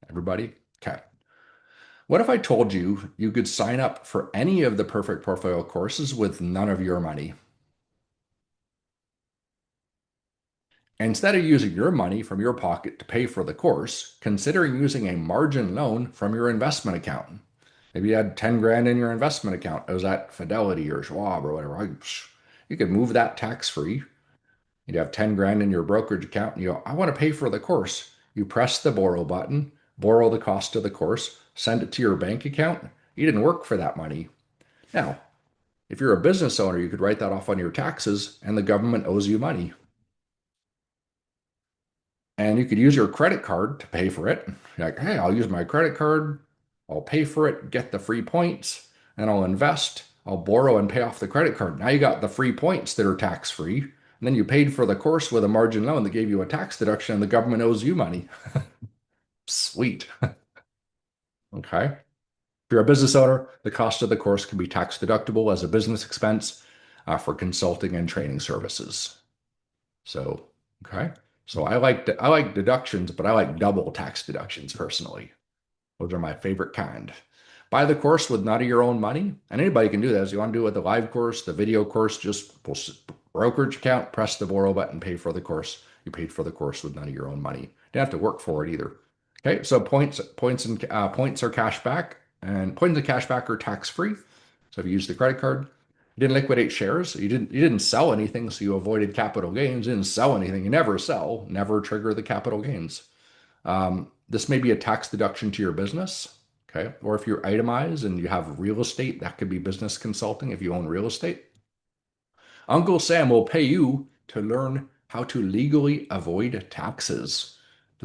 Everybody? Okay. What if I told you you could sign up for any of the Perfect Portfolio courses with none of your money? Instead of using your money from your pocket to pay for the course, consider using a margin loan from your investment account. Maybe you had 10 grand in your investment account. It was at Fidelity or Schwab or whatever. You could move that tax free. You'd have 10 grand in your brokerage account and you go, I want to pay for the course. You press the borrow button, borrow the cost of the course, send it to your bank account. You didn't work for that money. Now, if you're a business owner, you could write that off on your taxes and the government owes you money. And you could use your credit card to pay for it. You're like, hey, I'll use my credit card. I'll pay for it, get the free points, and I'll invest. I'll borrow and pay off the credit card. Now you got the free points that are tax free. And then you paid for the course with a margin loan that gave you a tax deduction and the government owes you money. Sweet. Okay. If you're a business owner, the cost of the course can be tax deductible as a business expense for consulting and training services. So, okay. So I like deductions, but I like double tax deductions personally. Those are my favorite kind. Buy the course with none of your own money, and anybody can do that. If you want to do it with the live course, the video course, just brokerage account, press the borrow button, pay for the course. You paid for the course with none of your own money. You don't have to work for it either. Okay, so points are cash back, and points and cash back are tax free. So if you use the credit card, you didn't liquidate shares, you didn't sell anything, so you avoided capital gains. You didn't sell anything, you never sell, never trigger the capital gains. This may be a tax deduction to your business, okay? Or if you're itemized and you have real estate, that could be business consulting if you own real estate. Uncle Sam will pay you to learn how to legally avoid taxes.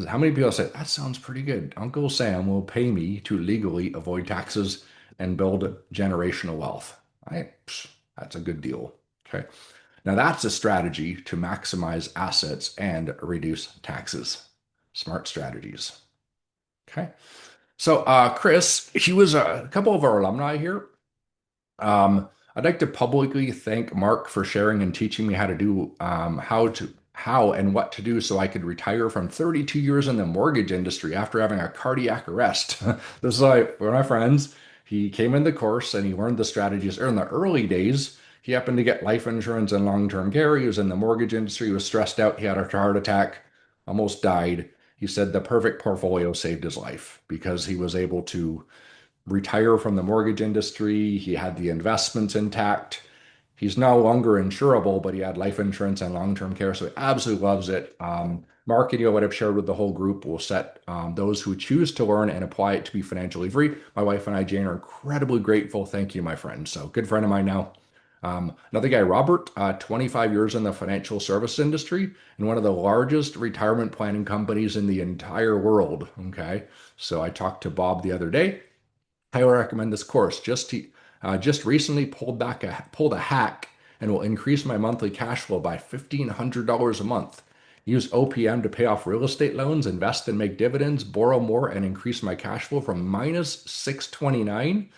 How many people say that sounds pretty good? Uncle Sam will pay me to legally avoid taxes and build generational wealth. That's a good deal. Okay. Now that's a strategy to maximize assets and reduce taxes. Smart strategies. Okay. So, Chris, he was a couple of our alumni here. I'd like to publicly thank Mark for sharing and teaching me how to do how and what to do so I could retire from 32 years in the mortgage industry after having a cardiac arrest. This is like one of my friends. He came in the course and he learned the strategies. In the early days, he happened to get life insurance and long-term care. He was in the mortgage industry. He was stressed out. He had a heart attack, almost died. He said the perfect portfolio saved his life because he was able to retire from the mortgage industry. He had the investments intact. He's no longer insurable, but he had life insurance and long-term care, so he absolutely loves it. Mark and you, what I've shared with the whole group will set those who choose to learn and apply it to be financially free. My wife and I, Jane, are incredibly grateful. Thank you, my friend. So, good friend of mine now. Another guy, Robert, 25 years in the financial service industry and one of the largest retirement planning companies in the entire world. Okay. So I talked to Bob the other day. I would recommend this course. Just recently pulled a hack and will increase my monthly cash flow by $1,500 a month. Use OPM to pay off real estate loans, invest and make dividends, borrow more, and increase my cash flow from minus 629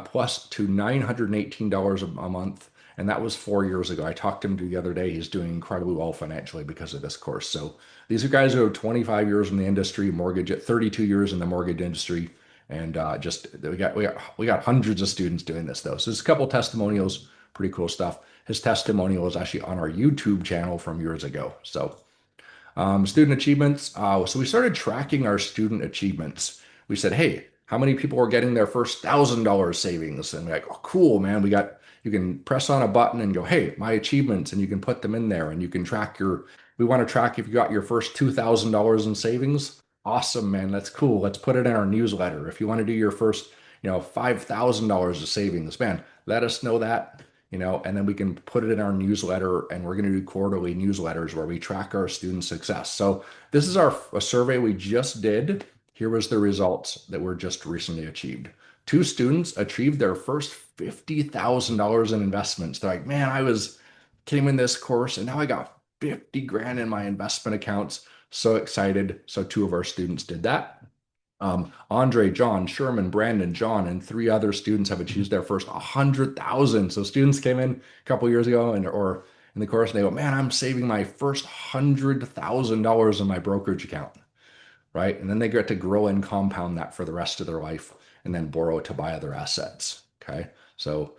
plus to $918 a month. And that was 4 years ago. I talked to him the other day. He's doing incredibly well financially because of this course. So these are guys who are 25 years in the industry, mortgage at 32 years in the mortgage industry. And just we got hundreds of students doing this though. So there's a couple testimonials, pretty cool stuff. His testimonial is actually on our YouTube channel from years ago. So student achievements. So we started tracking our student achievements. We said, hey, how many people are getting their first $1,000 savings? And we're like, oh, cool, man. You can press on a button and go, hey, my achievements, and you can put them in there and you can track we want to track if you got your first $2,000 in savings. Awesome, man. That's cool. Let's put it in our newsletter. If you want to do your first, $5,000 of savings, man, let us know that, and then we can put it in our newsletter, and we're going to do quarterly newsletters where we track our student success. So this is a survey we just did. Here was the results that were just recently achieved. Two students achieved their first $50,000 in investments. They're like, man, came in this course and now I got 50 grand in my investment accounts. So excited. So two of our students did that. Andre, John, Sherman, Brandon, John, and three other students have achieved their first 100,000. So students came in a couple years ago or in the course and they go, man, I'm saving my first $100,000 in my brokerage account. Right. And then they get to grow and compound that for the rest of their life and then borrow it to buy other assets. Okay. So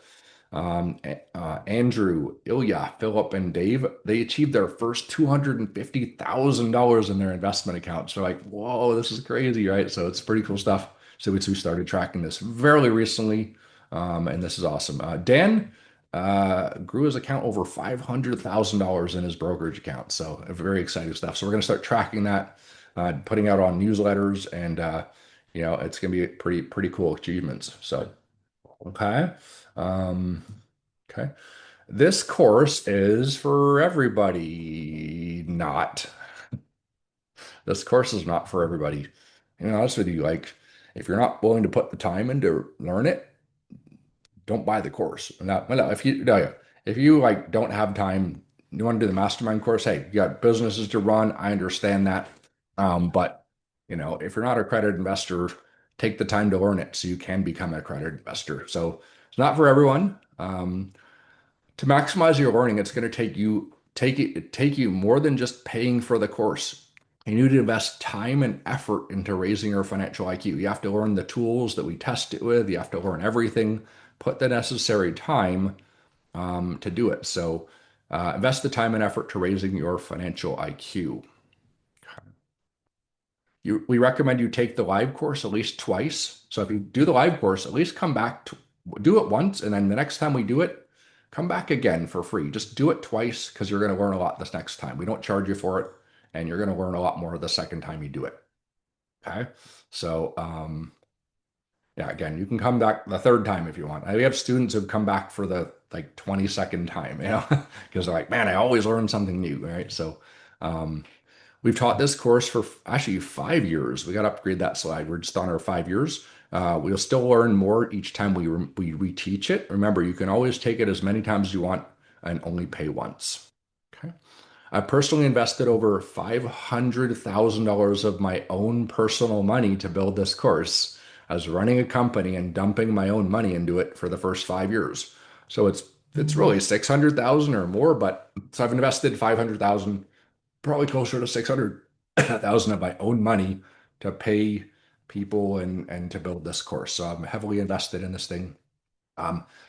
Andrew, Ilya, Philip, and Dave, they achieved their first $250,000 in their investment accounts. They're like, whoa, this is crazy, right? So it's pretty cool stuff. So we started tracking this fairly recently, and this is awesome. Dan grew his account over $500,000 in his brokerage account. So very exciting stuff. So we're going to start tracking that, putting out on newsletters, and it's going to be pretty cool achievements. So. Okay. Okay. This course is for everybody. Not. This course is not for everybody. Honest with you, like, if you're not willing to put the time in to learn it, don't buy the course. Now, if you like don't have time, you want to do the mastermind course, hey, you got businesses to run. I understand that. But if you're not an accredited investor, take the time to learn it so you can become an accredited investor. So it's not for everyone. To maximize your learning, it's going to take you take you more than just paying for the course. You need to invest time and effort into raising your financial IQ. You have to learn the tools that we test it with. You have to learn everything, put the necessary time to do it. So invest the time and effort to raising your financial IQ. We recommend you take the live course at least twice. So if you do the live course, at least come back to do it once, and then the next time we do it, come back again for free. Just do it twice because you're going to learn a lot this next time. We don't charge you for it, and you're going to learn a lot more the second time you do it. Okay. So, yeah, again, you can come back the third time if you want. We have students who've come back for the like 22nd time, because they're like, man, I always learn something new, right? So, um, we've taught this course for actually 5 years. We got to upgrade that slide. We're just on our 5 years. We'll still learn more each time we teach it. Remember, you can always take it as many times as you want and only pay once. Okay. I personally invested over $500,000 of my own personal money to build this course. I was running a company and dumping my own money into it for the first 5 years. So it's really 600,000 or more, but so I've invested 500,000, probably closer to 600,000 of my own money to pay people and to build this course. So I'm heavily invested in this thing.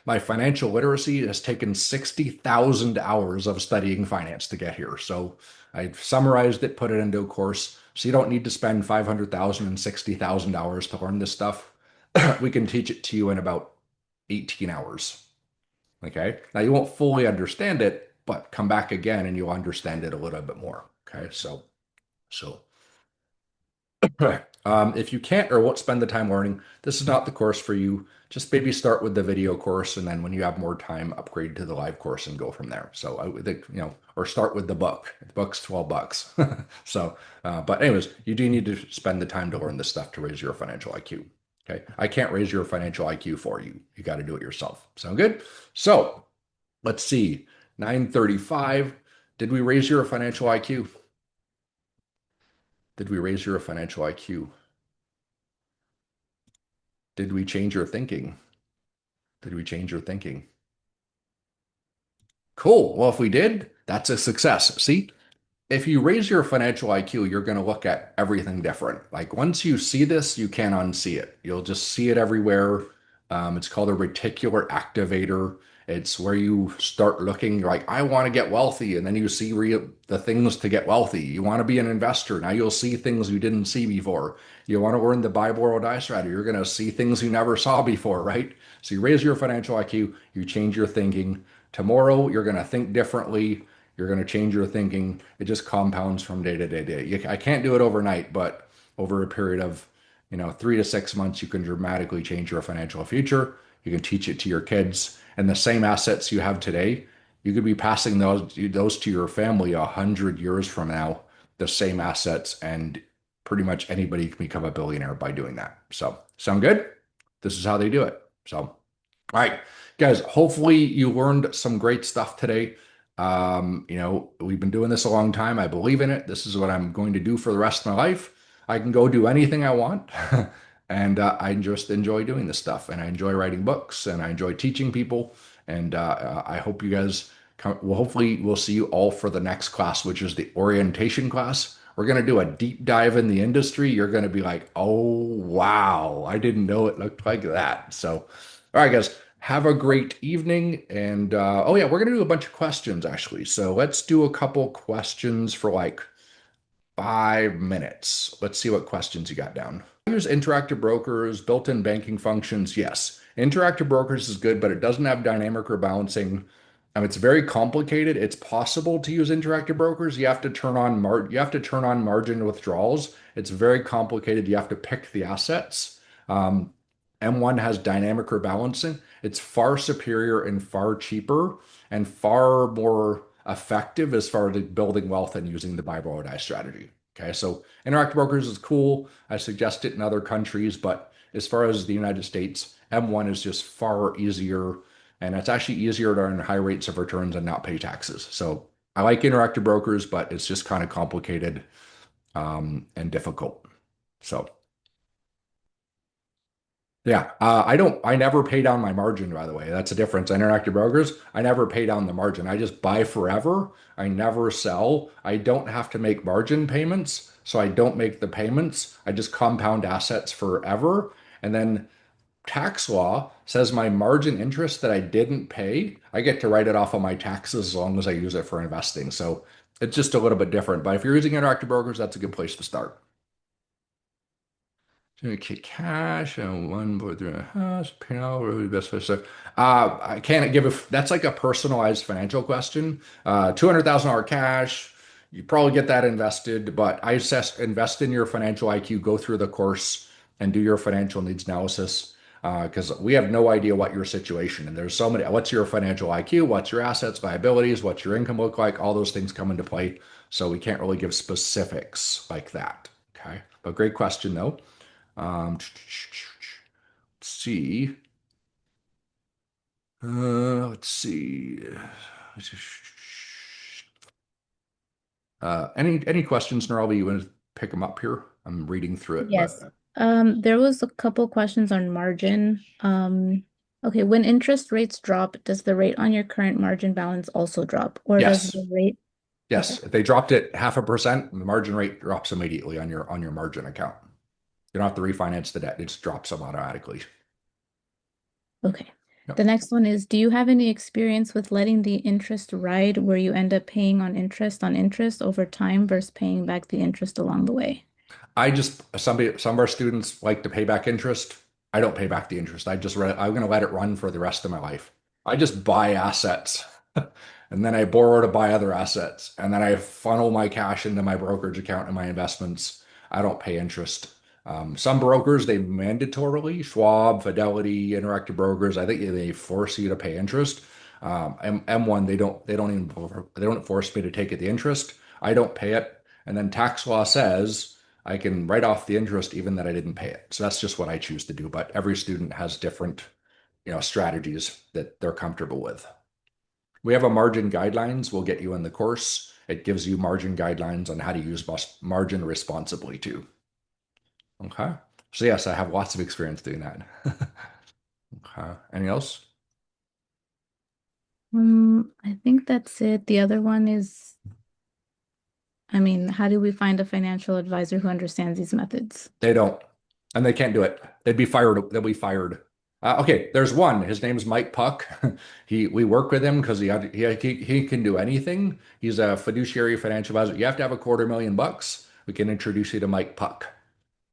My financial literacy has taken 60,000 hours of studying finance to get here. So I've summarized it, put it into a course. So you don't need to spend 500,000 and 60,000 hours to learn this stuff. We can teach it to you in about 18 hours. Okay. Now you won't fully understand it, but come back again and you'll understand it a little bit more. Okay. So if you can't or won't spend the time learning, this is not the course for you. Just maybe start with the video course, and then when you have more time, upgrade to the live course and go from there. So I would think, or start with the book. The book's $12. So, but anyways, you do need to spend the time to learn this stuff to raise your financial IQ. Okay. I can't raise your financial IQ for you. You got to do it yourself. Sound good? So let's see. 9:35. Did we raise your financial IQ? Did we raise your financial IQ? Did we change your thinking? Did we change your thinking? Cool. Well, if we did, that's a success. See, if you raise your financial IQ, you're going to look at everything different. Like once you see this, you can't unsee it. You'll just see it everywhere. It's called a reticular activator. It's where you start looking like, I want to get wealthy. And then you see the things to get wealthy. You want to be an investor. Now you'll see things you didn't see before. You want to learn the buy, borrow, die strategy. You're going to see things you never saw before, right? So you raise your financial IQ, you change your thinking. Tomorrow, you're going to think differently. You're going to change your thinking. It just compounds from day to day. I can't do it overnight, but over a period of 3 to 6 months, you can dramatically change your financial future. You can teach it to your kids, and the same assets you have today, you could be passing those to your family 100 years from now. The same assets, and pretty much anybody can become a billionaire by doing that. So, sound good? This is how they do it. So, all right, guys. Hopefully, you learned some great stuff today. We've been doing this a long time. I believe in it. This is what I'm going to do for the rest of my life. I can go do anything I want. And I just enjoy doing this stuff. And I enjoy writing books, and I enjoy teaching people. And I hope you guys come. Well, hopefully, we'll see you all for the next class, which is the orientation class. We're going to do a deep dive in the industry. You're going to be like, oh, wow, I didn't know it looked like that. So, all right, guys. Have a great evening. And oh, yeah, we're going to do a bunch of questions, actually. So let's do a couple questions for like 5 minutes. Let's see what questions you got down. Use interactive brokers, built-in banking functions. Yes, interactive brokers is good, but it doesn't have dynamic rebalancing. It's very complicated. It's possible to use interactive brokers. You have to turn on margin withdrawals. It's very complicated. You have to pick the assets. M1 has dynamic rebalancing. It's far superior and far cheaper and far more effective as far as building wealth and using the buy, borrow, die strategy. Okay, so interactive brokers is cool. I suggest it in other countries, but as far as the United States, M1 is just far easier, and it's actually easier to earn high rates of returns and not pay taxes. So I like interactive brokers, but it's just kind of complicated and difficult. So Yeah, I never pay down my margin, by the way. That's the difference. Interactive brokers, I never pay down the margin. I just buy forever. I never sell. I don't have to make margin payments, so I don't make the payments. I just compound assets forever. And then tax law says my margin interest that I didn't pay, I get to write it off on my taxes as long as I use it for investing. So it's just a little bit different. But if you're using interactive brokers, that's a good place to start. Okay, cash and 1.3 and a half, P&L, really best way. So, I can't give that's like a personalized financial question. $200,000 cash, you probably get that invested, but I assess invest in your financial IQ, go through the course and do your financial needs analysis. Because we have no idea what your situation and there's so many. What's your financial IQ? What's your assets, liabilities? What's your income look like? All those things come into play. So we can't really give specifics like that. Okay, but great question though. Let's see. Let's see. Any questions, Narelli? You want to pick them up here? I'm reading through it, Yes. but There was a couple questions on margin. Okay, when interest rates drop, does the rate on your current margin balance also drop, or does yes, the rate? Okay, yes. If they dropped it 0.5%, the margin rate drops immediately on your margin account. You don't have to refinance the debt; it just drops them automatically. okay. Yep. The next one is, do you have any experience with letting the interest ride where you end up paying on interest over time versus paying back the interest along the way? I just some of our students like to pay back interest. I don't pay back the interest. I'm going to let it run for the rest of my life. I just buy assets and then I borrow to buy other assets and then I funnel my cash into my brokerage account and my investments. I don't pay interest. Some brokers they mandatorily, Schwab, Fidelity, Interactive Brokers, I think they force you to pay interest. M1 they don't force me to take it the interest. I don't pay it. And then tax law says I can write off the interest even that I didn't pay it. So that's just what I choose to do. But every student has different, strategies that they're comfortable with. We have a margin guidelines. We'll get you in the course. It gives you margin guidelines on how to use margin responsibly too. Okay. So yes, I have lots of experience doing that. Okay. Anything else? I think that's it. The other one is, I mean, how do we find a financial advisor who understands these methods? They don't, and they can't do it. They'd be fired. They'll be fired. Okay, there's one. His name's Mike Puck. We work with him because he can do anything. He's a fiduciary financial advisor. You have to have $250,000. We can introduce you to Mike Puck.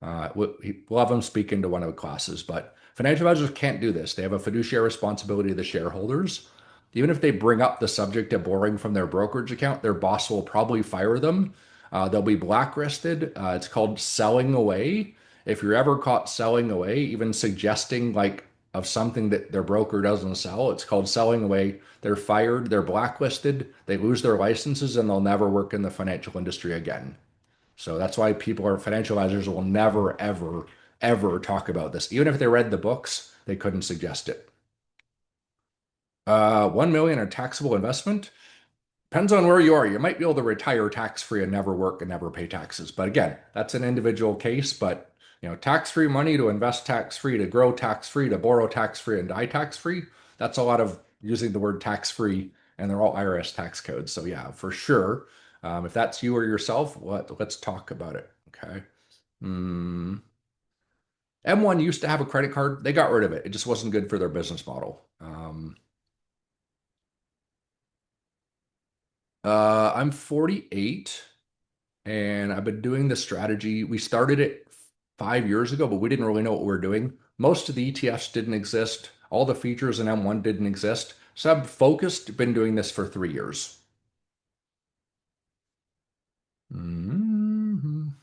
We'll have him speak into one of the classes, but financial advisors can't do this. They have a fiduciary responsibility to the shareholders. Even if they bring up the subject of borrowing from their brokerage account, their boss will probably fire them. They'll be blacklisted. It's called selling away. If you're ever caught selling away, even suggesting like of something that their broker doesn't sell, it's called selling away. They're fired, they're blacklisted, they lose their licenses, and they'll never work in the financial industry again. So that's why financial advisors will never, ever, ever talk about this. Even if they read the books, they couldn't suggest it. 1 million in taxable investment. Depends on where you are. You might be able to retire tax-free and never work and never pay taxes. But again, that's an individual case. But tax-free money to invest tax-free, to grow tax-free, to borrow tax-free, and die tax-free. That's a lot of using the word tax-free, and they're all IRS tax codes. So yeah, for sure. If that's you or yourself, let's talk about it. Okay. M1 used to have a credit card. They got rid of it. It just wasn't good for their business model. I'm 48 and I've been doing this strategy. We started it 5 years ago, but we didn't really know what we were doing. Most of the ETFs didn't exist. All the features in M1 didn't exist. So I've focused, been doing this for 3 years. Mhm.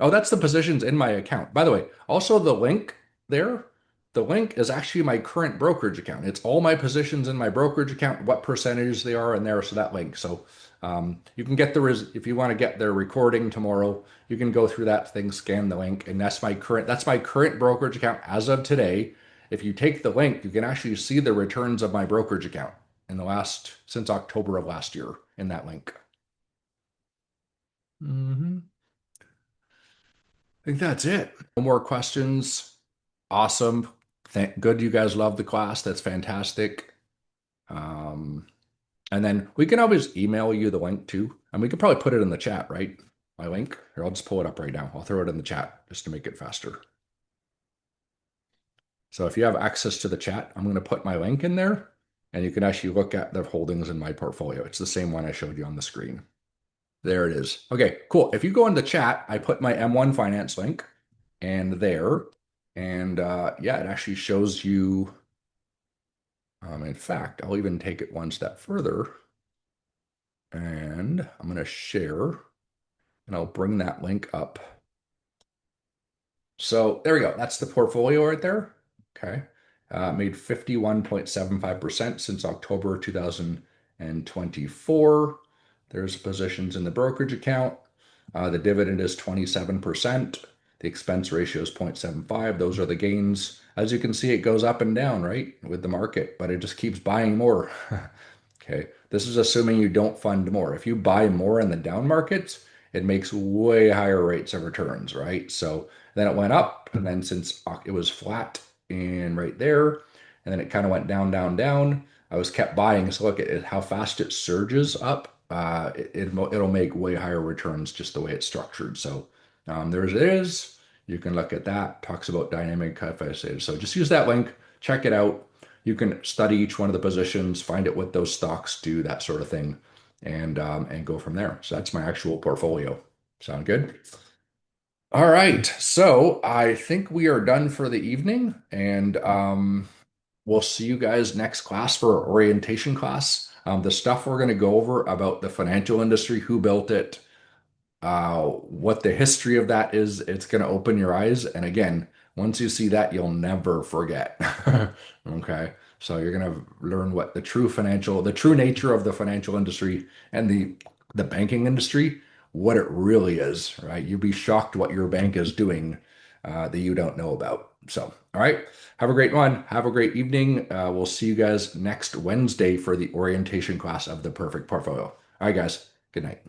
Oh, that's the positions in my account. By the way, also the link there, the link is actually my current brokerage account. It's all my positions in my brokerage account, what percentages they are in there. So that link. So you can get if you want to get their recording tomorrow, you can go through that thing, scan the link, and that's my current brokerage account as of today. If you take the link, you can actually see the returns of my brokerage account since October of last year in that link. I think that's it. No more questions. Awesome. Good you guys love the class. That's fantastic. Um, and then we can always email you the link too. And we could probably put it in the chat, right? My link. Here, I'll just pull it up right now. I'll throw it in the chat just to make it faster. So if you have access to the chat, I'm going to put my link in there and you can actually look at the holdings in my portfolio. It's the same one I showed you on the screen. There it is. Okay, cool. If you go in the chat, I put my M1 Finance link and there. And yeah, it actually shows you. In fact, I'll even take it one step further and I'm going to share and I'll bring that link up. So there we go. That's the portfolio right there. Okay. Made 51.75% since October 2024. There's positions in the brokerage account. The dividend is 27%. The expense ratio is 0.75. Those are the gains. As you can see, it goes up and down, right, with the market, but it just keeps buying more. Okay. This is assuming you don't fund more. If you buy more in the down markets, it makes way higher rates of returns, right? So then it went up, and then since it was flat and right there, and then it kind of went down, down, down. I was kept buying. So look at it, how fast it surges up. It'll make way higher returns just the way it's structured. So there it is. You can look at that. Talks about dynamic FSA. So just use that link. Check it out. You can study each one of the positions, find out what those stocks do, that sort of thing, and go from there. So that's my actual portfolio. Sound good? All right. So I think we are done for the evening, and we'll see you guys next class for our orientation class. The stuff we're going to go over about the financial industry, who built it, what the history of that is, it's going to open your eyes. And again, once you see that, you'll never forget. Okay. So you're going to learn what the true nature of the financial industry and the banking industry, what it really is, right? You'd be shocked what your bank is doing that you don't know about. So, all right. Have a great one. Have a great evening. We'll see you guys next Wednesday for the orientation class of the perfect portfolio. All right, guys. Good night.